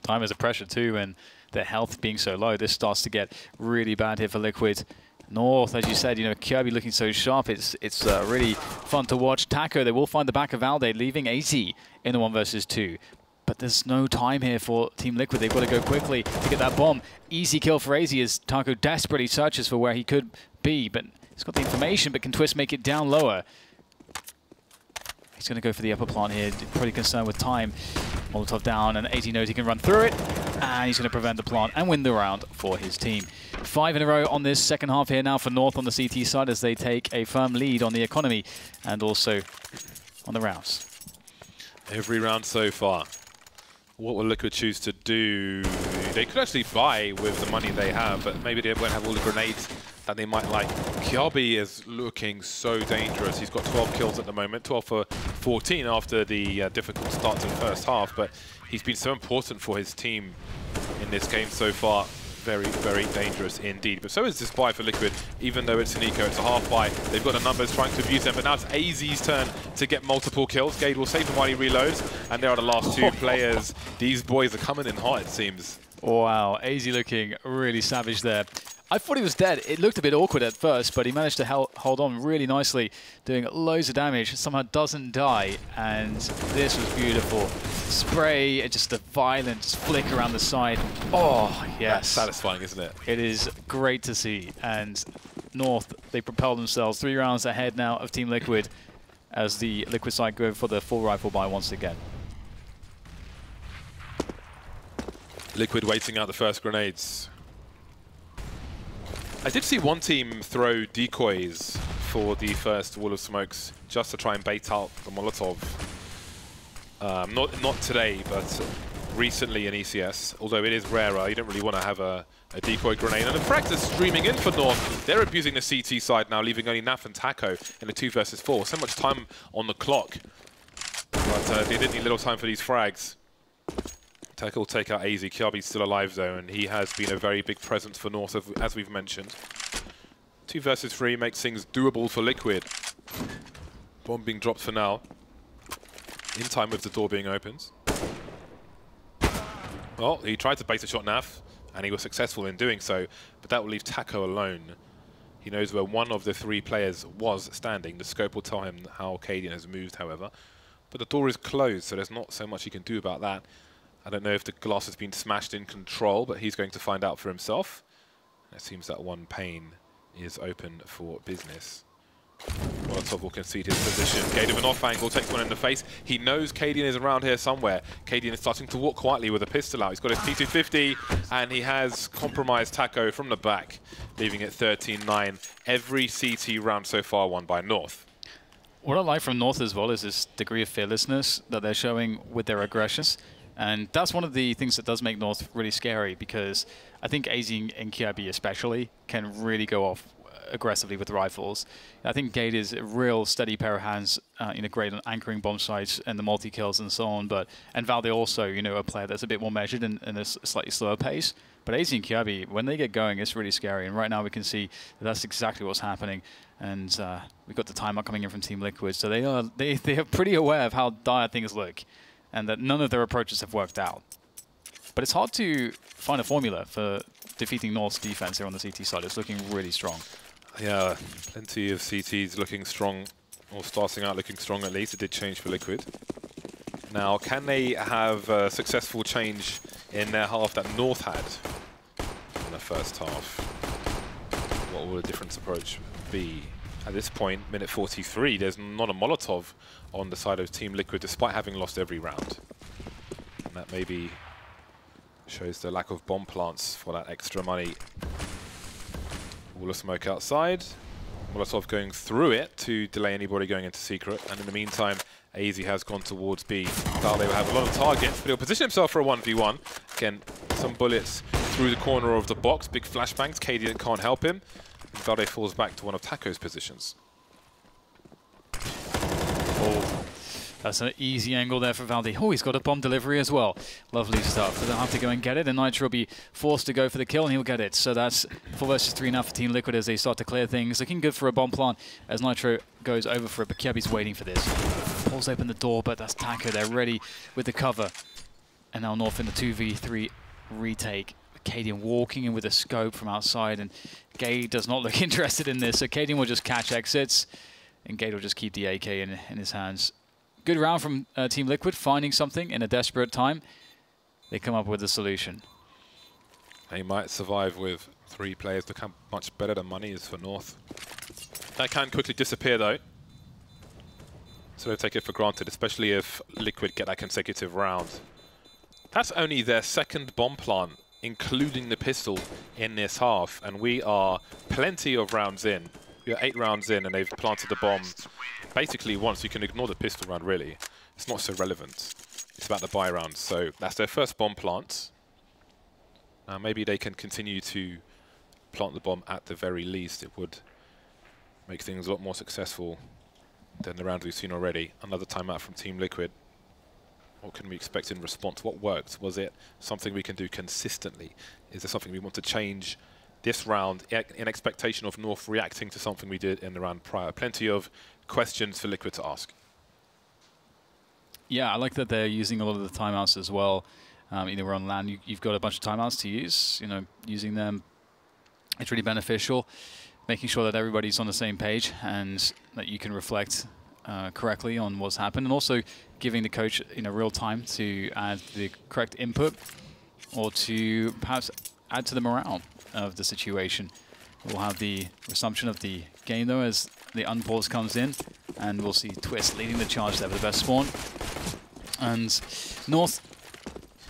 Time is a pressure too, and their health being so low, this starts to get really bad here for Liquid. North, as you said, you know, Kiabi looking so sharp, it's really fun to watch. Taco, they will find the back of Valde, leaving AZ in the 1 versus 2. But there's no time here for Team Liquid. They've got to go quickly to get that bomb. Easy kill for AZ as Taco desperately searches for where he could be, but he's got the information, but can Twist make it down lower? He's going to go for the upper plant here, pretty concerned with time. Molotov down, and AZ knows he can run through it, and he's going to prevent the plant and win the round for his team. 5 in a row on this second half here now for North on the CT side as they take a firm lead on the economy and also on the rounds. Every round so far. What will Liquid choose to do? They could actually buy with the money they have, but maybe they won't have all the grenades that they might like. Kiabi is looking so dangerous. He's got 12 kills at the moment, 12 for 14 after the difficult start to the first half, but he's been so important for his team in this game so far. Very, very dangerous indeed. But so is this buy for Liquid, even though it's an eco, it's a half buy. They've got the numbers trying to abuse them, but now it's AZ's turn to get multiple kills. Gade will save him while he reloads, and there are the last 2 players. These boys are coming in hot, it seems. Wow, AZ looking really savage there. I thought he was dead. It looked a bit awkward at first, but he managed to hold on really nicely, doing loads of damage. Somehow doesn't die, and this was beautiful. Spray, just a violent flick around the side. Oh, yes. That's satisfying, isn't it? It is great to see. And North, they propel themselves 3 rounds ahead now of Team Liquid as the Liquid side go for the full rifle buy once again. Liquid waiting out the first grenades. I did see one team throw decoys for the first wall of smokes just to try and bait out the Molotov. Not today, but recently in ECS. Although it is rarer, you don't really want to have a decoy grenade. And the frags are streaming in for North. They're abusing the CT side now, leaving only Naf and Taco in a 2 versus 4. So much time on the clock. But they did need little time for these frags. Taco will take out AZ. Kiabi's still alive though, and he has been a very big presence for North, as we've mentioned. 2 versus 3 makes things doable for Liquid. Bomb being dropped for now. In time with the door being opened. Well, he tried to bait a shot Naf, and he was successful in doing so, but that will leave Taco alone. He knows where one of the 3 players was standing. The scope will tell him how Cadian has moved, however. But the door is closed, so there's not so much he can do about that. I don't know if the glass has been smashed in control, but he's going to find out for himself. It seems that one pane is open for business. Molotov will concede his position. Gade with an off angle takes one in the face. He knows Cadian is around here somewhere. Cadian is starting to walk quietly with a pistol out. He's got his T250, and he has compromised Taco from the back, leaving it 13-9. Every CT round so far won by North. What I like from North as well is this degree of fearlessness that they're showing with their aggressions. And that's one of the things that does make North really scary, because I think AZ and Kiabi especially can really go off aggressively with rifles. I think Gade is a real steady pair of hands, great on anchoring bomb sites and the multi-kills and so on. And Valde also, a player that's a bit more measured and a slightly slower pace. But AZ and Kiabi, when they get going, it's really scary. And right now we can see that that's exactly what's happening. And we've got the timeout coming in from Team Liquid. So they are pretty aware of how dire things look, and that none of their approaches have worked out. But it's hard to find a formula for defeating North's defense here on the CT side. It's looking really strong. Yeah, plenty of CTs looking strong, or starting out looking strong at least. It did change for Liquid. Now, can they have a successful change in their half that North had in the first half? What will a different approach be? At this point, minute 43, there's not a Molotov on the side of Team Liquid, despite having lost every round. And that maybe shows the lack of bomb plants for that extra money. Wall of smoke outside. Molotov going through it to delay anybody going into secret. And in the meantime, AZ has gone towards B. Valde will have a lot of targets, but he'll position himself for a 1v1. Again, some bullets through the corner of the box. Big flashbangs. Cadian can't help him. Valde falls back to one of Taco's positions. Oh, that's an easy angle there for Valde. Oh, he's got a bomb delivery as well. Lovely stuff. They'll have to go and get it, and Nitro will be forced to go for the kill, and he'll get it. So that's 4 versus 3 now for Team Liquid as they start to clear things. Looking good for a bomb plant as Nitro goes over for it, but Kiabi's waiting for this. Pulls open the door, but that's Taco. They're ready with the cover. And now North in the 2v3 retake. Cadian walking in with a scope from outside, and Gade does not look interested in this, so Cadian will just catch exits, and Gade will just keep the AK in his hands. Good round from Team Liquid, finding something in a desperate time. They come up with a solution. They might survive with 3 players. Look how much better the money is for North. That can quickly disappear though. So they take it for granted, especially if Liquid get that consecutive round. That's only their second bomb plant, including the pistol, in this half, and we are plenty of rounds in. We are 8 rounds in, and they've planted the bomb basically once. You can ignore the pistol round, really. It's not so relevant. It's about the buy rounds. So that's their first bomb plant. Maybe they can continue to plant the bomb at the very least. It would make things a lot more successful than the rounds we've seen already. Another timeout from Team Liquid. What can we expect in response? What worked? Was it something we can do consistently? Is there something we want to change this round in expectation of North reacting to something we did in the round prior? Plenty of questions for Liquid to ask. Yeah, I like that they're using a lot of the timeouts as well. Either we're on land, you've got a bunch of timeouts to use. You know, using them, it's really beneficial. Making sure that everybody's on the same page and that you can reflect correctly on what's happened, and also giving the coach real time to add the correct input or to perhaps add to the morale of the situation. We'll have the resumption of the game though as the unpause comes in, and we'll see Twist leading the charge there with the best spawn. And North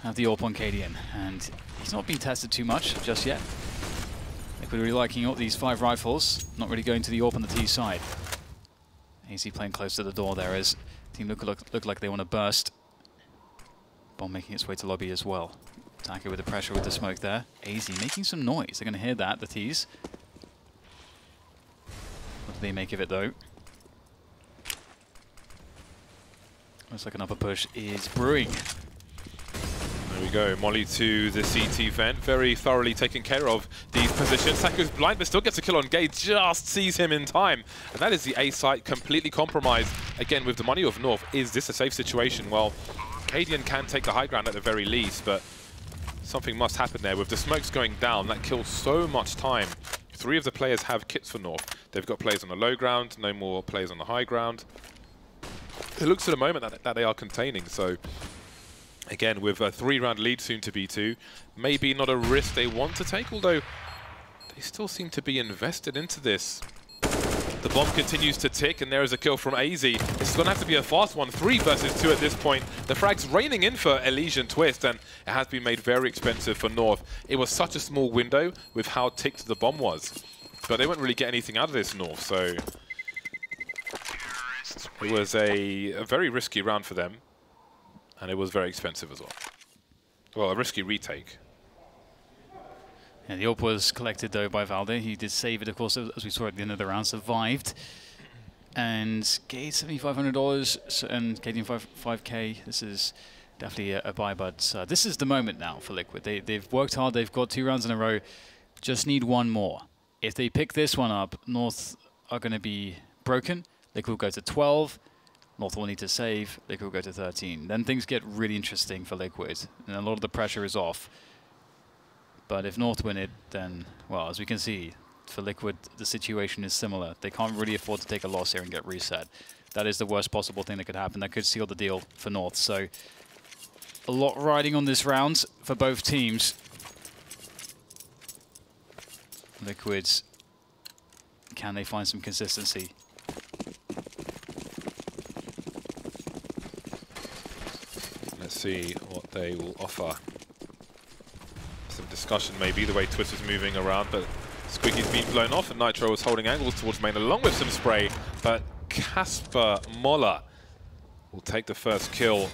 have the AWP on Cadian, and he's not been tested too much just yet. Liquid really liking all these 5 rifles, not really going to the AWP on the T side. AZ playing close to the door there as Team look like they want to burst. Bomb making its way to lobby as well. Taka with the pressure with the smoke there. AZ making some noise. They're going to hear that, the T's. What do they make of it though? Looks like an upper push is brewing. There we go, Molly to the CT vent, very thoroughly taken care of these positions. Tako's blind, but still gets a kill on Gade, just sees him in time. And that is the A site completely compromised. Again, with the money of North, is this a safe situation? Well, Cadian can take the high ground at the very least, but something must happen there. With the smokes going down, that kills so much time. 3 of the players have kits for North. They've got players on the low ground, no more players on the high ground. It looks at the moment that they are containing, so again, with a 3-round lead soon to be 2, maybe not a risk they want to take, although they still seem to be invested into this. The bomb continues to tick, and there is a kill from AZ. This is going to have to be a fast one, 3 versus 2 at this point. The frag's raining in for Elysian Twist, and it has been made very expensive for North. It was such a small window with how ticked the bomb was, but they won't really get anything out of this North, so it was a very risky round for them. And it was very expensive as well. Well, a risky retake. Yeah, the AWP was collected though by Valde. He did save it, of course, as we saw at the end of the round, survived. And Gade $7,500 and Cadian 5K. This is definitely a buy, but this is the moment now for Liquid. They've worked hard, they've got 2 rounds in a row. Just need 1 more. If they pick this one up, North are going to be broken. Liquid will go to 12. North will need to save, Liquid will go to 13. Then things get really interesting for Liquid, and a lot of the pressure is off. But if North win it, then, well, as we can see, for Liquid, the situation is similar. They can't really afford to take a loss here and get reset. That is the worst possible thing that could happen. That could seal the deal for North. So, a lot riding on this round for both teams. Liquids, can they find some consistency? Let's see what they will offer. Some discussion maybe, the way Twist is moving around, but Squeaky's been blown off and Nitro is holding angles towards main along with some spray, but Casper Moller will take the first kill.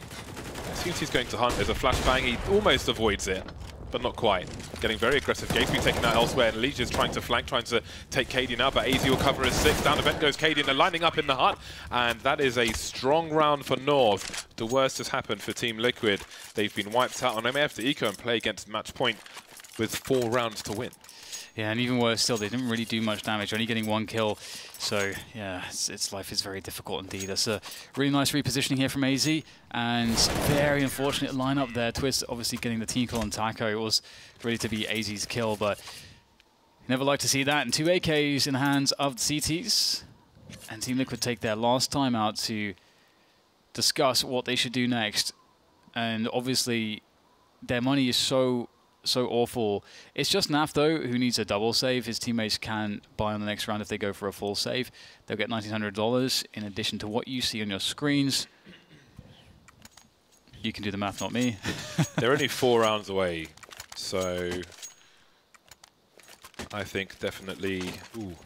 It seems he's going to hunt. There's a flashbang, he almost avoids it, but not quite. Getting very aggressive. Gate's been taken out elsewhere, and Legion is trying to flank, trying to take Cadian out, but AZ will cover his 6. Down the vent goes Cadian. They're lining up in the hut, and that is a strong round for North. The worst has happened for Team Liquid. They've been wiped out, and they may have to eco and play against match point with 4 rounds to win. Yeah, and even worse still, they didn't really do much damage, only getting 1 kill. So, yeah, its life is very difficult indeed. That's a really nice repositioning here from AZ, and very unfortunate lineup there. Twist obviously getting the team kill on Taco. It was ready to be AZ's kill, but never like to see that. And 2 AKs in the hands of the CTs. And Team Liquid take their last time out to discuss what they should do next. And obviously, their money is so so awful. It's just Naf, though, who needs a double save. His teammates can buy on the next round if they go for a full save. They'll get $1,900 in addition to what you see on your screens. You can do the math, not me. They're only 4 rounds away, so I think definitely. Ooh,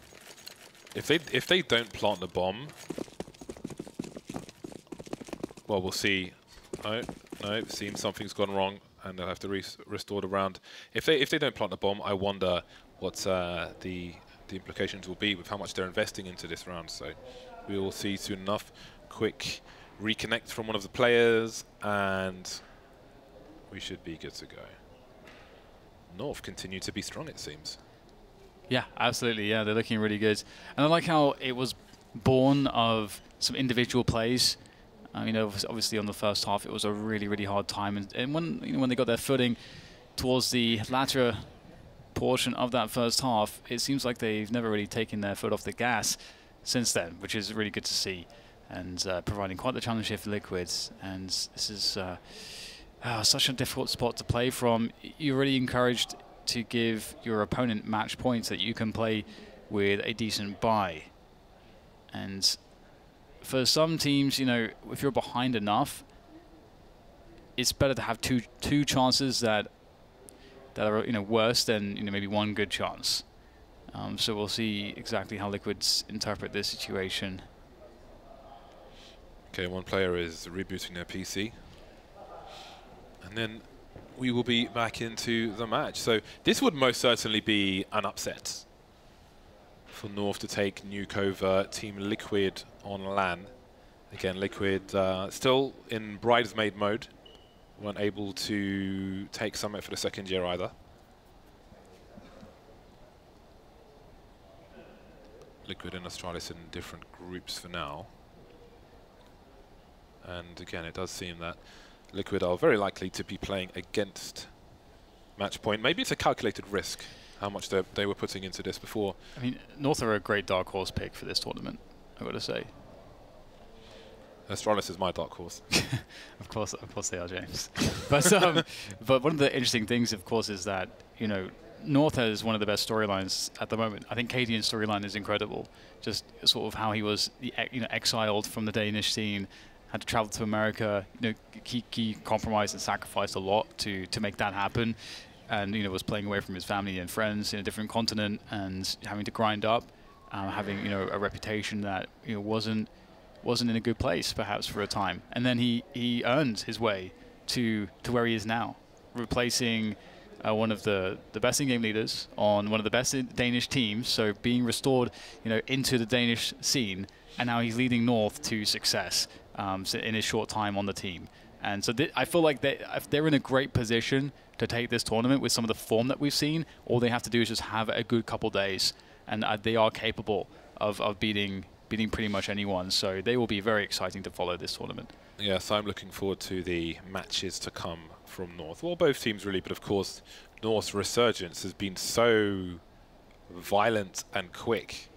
if they don't plant the bomb, well, we'll see. No, it seems something's gone wrong, and they'll have to restore the round. If they don't plant the bomb, I wonder what the implications will be with how much they're investing into this round. So we will see soon enough. Quick reconnect from one of the players, and we should be good to go. North continue to be strong, it seems. Yeah, absolutely. Yeah, they're looking really good. And I like how it was born of some individual plays. You know, obviously on the first half, it was a really, really hard time. And when they got their footing towards the latter portion of that first half, it seems like they've never really taken their foot off the gas since then, which is really good to see. And providing quite the challenge here for Liquid. And this is such a difficult spot to play from. You're really encouraged to give your opponent match points that you can play with a decent buy. And for some teams, you know, if you're behind enough, it's better to have two chances that are, you know, worse than, you know, maybe one good chance. So we'll see exactly how Liquids interpret this situation. Okay, one player is rebooting their PC. And then we will be back into the match. So this would most certainly be an upset for North to take Nuke over Team Liquid on LAN. Again, Liquid still in bridesmaid mode. Weren't able to take Summit for the second year either. Liquid and Astralis in different groups for now. And again, it does seem that Liquid are very likely to be playing against Matchpoint. Maybe it's a calculated risk, how much they were putting into this before. I mean, North are a great dark horse pick for this tournament, I've got to say. Astralis is my dark horse. Of course they are, James. But one of the interesting things, of course, is that, you know, North has one of the best storylines at the moment. I think Cadian's storyline is incredible. Just sort of how he was, you know, exiled from the Danish scene, had to travel to America. You know, he compromised and sacrificed a lot to make that happen, and, you know, was playing away from his family and friends in a different continent and having to grind up, having, you know, a reputation that, you know, wasn't in a good place perhaps for a time, and then he earned his way to where he is now, replacing one of the best in-game leaders on one of the best Danish teams, so being restored, you know, into the Danish scene, and now he's leading North to success in his short time on the team. And so I feel like they're in a great position to take this tournament with some of the form that we've seen. All they have to do is just have a good couple days, and they are capable of beating pretty much anyone. So they will be very exciting to follow this tournament. Yes, I'm looking forward to the matches to come from North. Well, both teams really, but of course, North's resurgence has been so violent and quick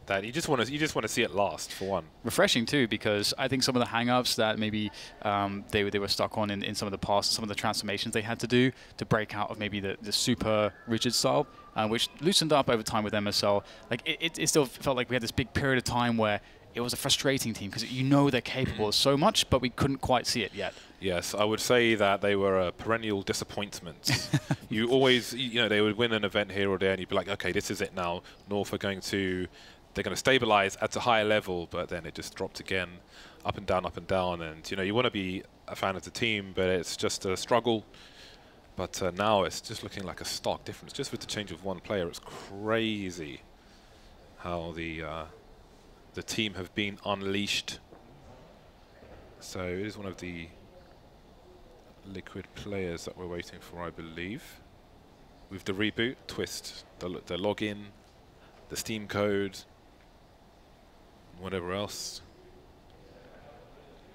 that you just want to see it last, for one. Refreshing too, because I think some of the hang-ups that maybe they were stuck on in some of the past, some of the transformations they had to do to break out of maybe the super rigid style, which loosened up over time with MSL. Like it still felt like we had this big period of time where it was a frustrating team because, you know, they're capable of so much, but we couldn't quite see it yet. Yes, I would say that they were a perennial disappointment. You always, you know, they would win an event here or there, and you'd be like, okay, this is it now. North are going to stabilize at a higher level, but then it just dropped again, up and down, and, you know, you want to be a fan of the team, but it's just a struggle. But now it's just looking like a stark difference, just with the change of one player. It's crazy how the team have been unleashed. So it is one of the Liquid players that we're waiting for, I believe. With the reboot, Twist, the login, the Steam code, whatever else.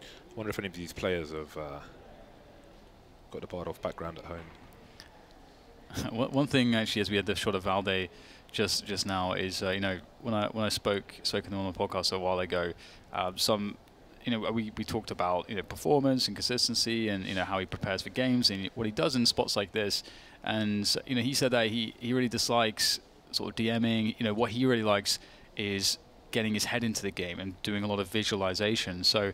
I wonder if any of these players have got the Bardolph background at home. One thing, actually, as we had the shot of Valde just now, is you know, when I spoke to them on the podcast a while ago, some we talked about performance and consistency and how he prepares for games and what he does in spots like this. And he said that he really dislikes sort of DMing. What he really likes is getting his head into the game and doing a lot of visualization. So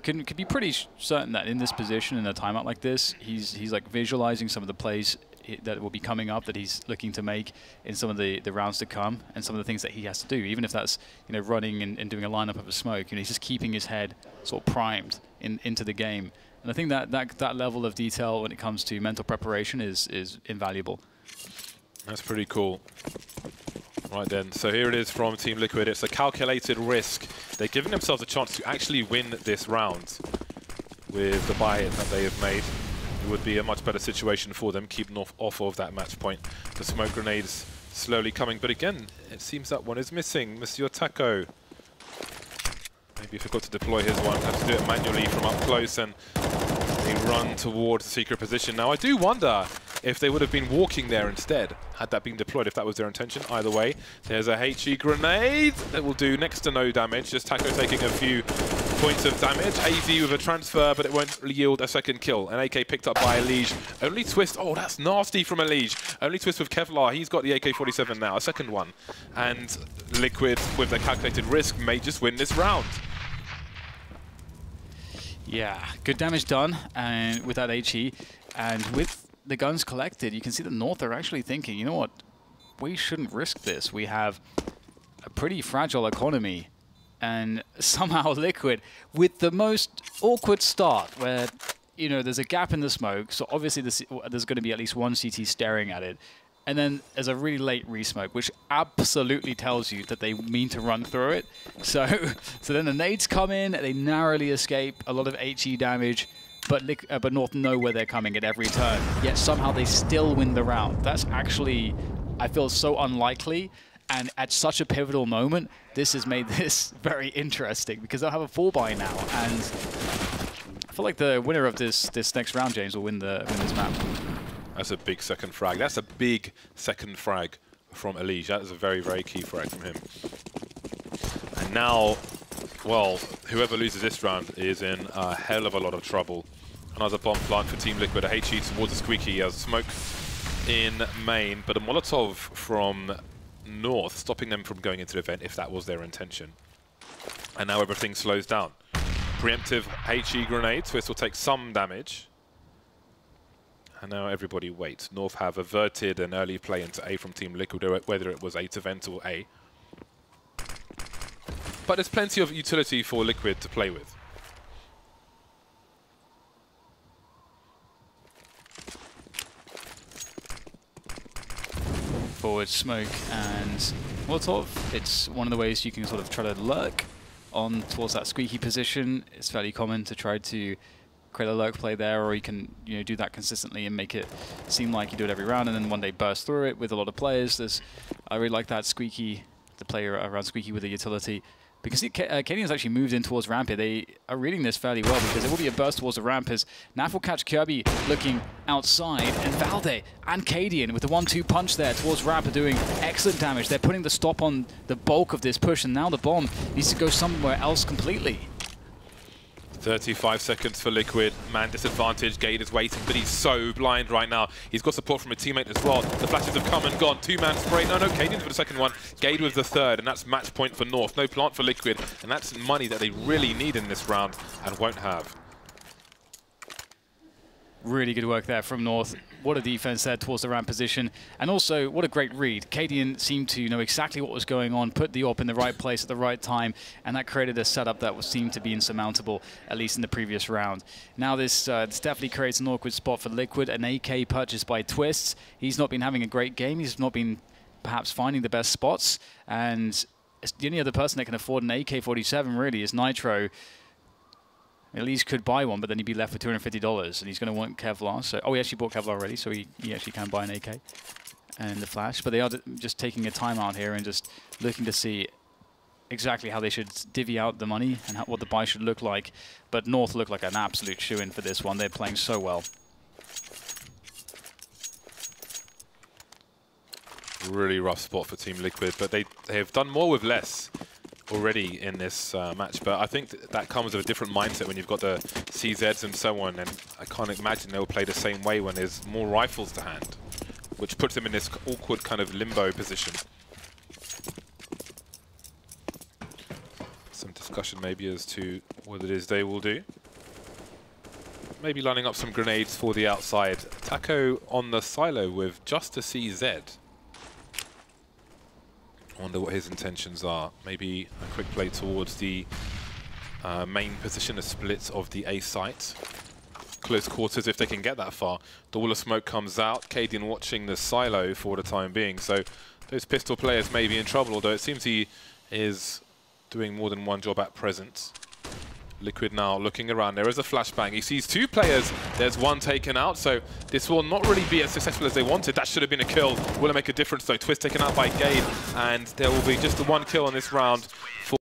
could be pretty certain that in this position, in a timeout like this, he's like visualizing some of the plays that will be coming up that he's looking to make in some of the rounds to come, and some of the things that he has to do, even if that's running and doing a lineup of a smoke. He's just keeping his head sort of primed into the game. And I think that level of detail when it comes to mental preparation is invaluable. That's pretty cool. Right then, so here it is from Team Liquid. It's a calculated risk. They're giving themselves a chance to actually win this round with the buy that they have made. It would be a much better situation for them, keeping off of that match point. The smoke grenades slowly coming, but again, it seems that one is missing. Monsieur Taco. Maybe he forgot to deploy his one. Had to do it manually from up close, and they run towards the secret position. Now, I do wonder if they would have been walking there instead, had that been deployed, if that was their intention. Either way, there's a HE grenade that will do next to no damage. Just Taco taking a few points of damage. AZ with a transfer, but it won't yield a second kill. An AK picked up by Elige. Only Twist. Oh, that's nasty from Elige. Only Twist with Kevlar. He's got the AK-47 now, a second one. And Liquid, with their calculated risk, may just win this round. Yeah, good damage done, and with that HE, and with the guns collected, you can see that North are actually thinking, you know what, we shouldn't risk this. We have a pretty fragile economy, and somehow Liquid, with the most awkward start, where there's a gap in the smoke, so obviously there's going to be at least one CT staring at it. And then there's a really late re-smoke, which absolutely tells you that they mean to run through it. So then the nades come in, they narrowly escape, a lot of HE damage, but North know where they're coming at every turn. Yet somehow they still win the round. That's actually, I feel, so unlikely. And at such a pivotal moment, this has made this very interesting, because they'll have a 4-buy now. And I feel like the winner of this next round, James, will win this map. That's a big second frag. That's a big second frag from Elige. That is a very, very key frag from him. And now, well, whoever loses this round is in a hell of a lot of trouble. Another bomb plant for Team Liquid. A HE towards the Squeaky as smoke in main, but a Molotov from North, stopping them from going into the event if that was their intention. And now everything slows down. Preemptive HE grenade. Twist will take some damage. And now everybody waits. North have averted an early play into A from Team Liquid, whether it was A to vent or A. But there's plenty of utility for Liquid to play with. Forward smoke and Molotov. It's one of the ways you can sort of try to lurk on towards that squeaky position. It's fairly common to try to create a lurk play there, or you can do that consistently and make it seem like you do it every round, and then one day burst through it with a lot of players. I really like that Squeaky, the player around Squeaky with the utility, because Cadian's actually moved in towards ramp here. They are reading this fairly well, because there will be a burst towards the ramp as Naf will catch Kirby looking outside, and Valde and Cadian with the 1-2 punch there towards ramp are doing excellent damage. They're putting the stop on the bulk of this push, and now the bomb needs to go somewhere else completely. 35 seconds for Liquid. Man disadvantage. Gade is waiting, but he's so blind right now. He's got support from a teammate as well. The flashes have come and gone. Two-man spray. No, Cadian's for the second one. Gade with the third, and that's match point for North. No plant for Liquid, and that's money that they really need in this round and won't have. Really good work there from North. What a defense there towards the ramp position. And also, what a great read. Cadian seemed to know exactly what was going on, put the AWP in the right place at the right time, and that created a setup that seemed to be insurmountable, at least in the previous round. Now this definitely creates an awkward spot for Liquid. An AK purchased by Twists. He's not been having a great game. He's not been perhaps finding the best spots. And the only other person that can afford an AK-47 really is Nitro. At least could buy one, but then he'd be left with $250, and he's going to want Kevlar. So, oh, he actually bought Kevlar already, so he actually can buy an AK and the flash. But they are just taking a timeout here and just looking to see exactly how they should divvy out the money and what the buy should look like. But North look like an absolute shoo-in for this one. They're playing so well. Really rough spot for Team Liquid, but they have done more with less. already in this match, but I think that comes with a different mindset when you've got the CZs and so on, and I can't imagine they'll play the same way when there's more rifles to hand, which puts them in this awkward kind of limbo position. Some discussion maybe as to what it is they will do. Maybe lining up some grenades for the outside. Taco on the silo with just a CZ. I wonder what his intentions are. Maybe a quick play towards the main position, a split of the A site. Close quarters if they can get that far. The wall of smoke comes out. Cadian watching the silo for the time being. So those pistol players may be in trouble, although it seems he is doing more than one job at present. Liquid now looking around. There is a flashbang. He sees two players. There's one taken out. So this will not really be as successful as they wanted. That should have been a kill. Will it make a difference though? Twist taken out by Gade. And there will be just the one kill on this round.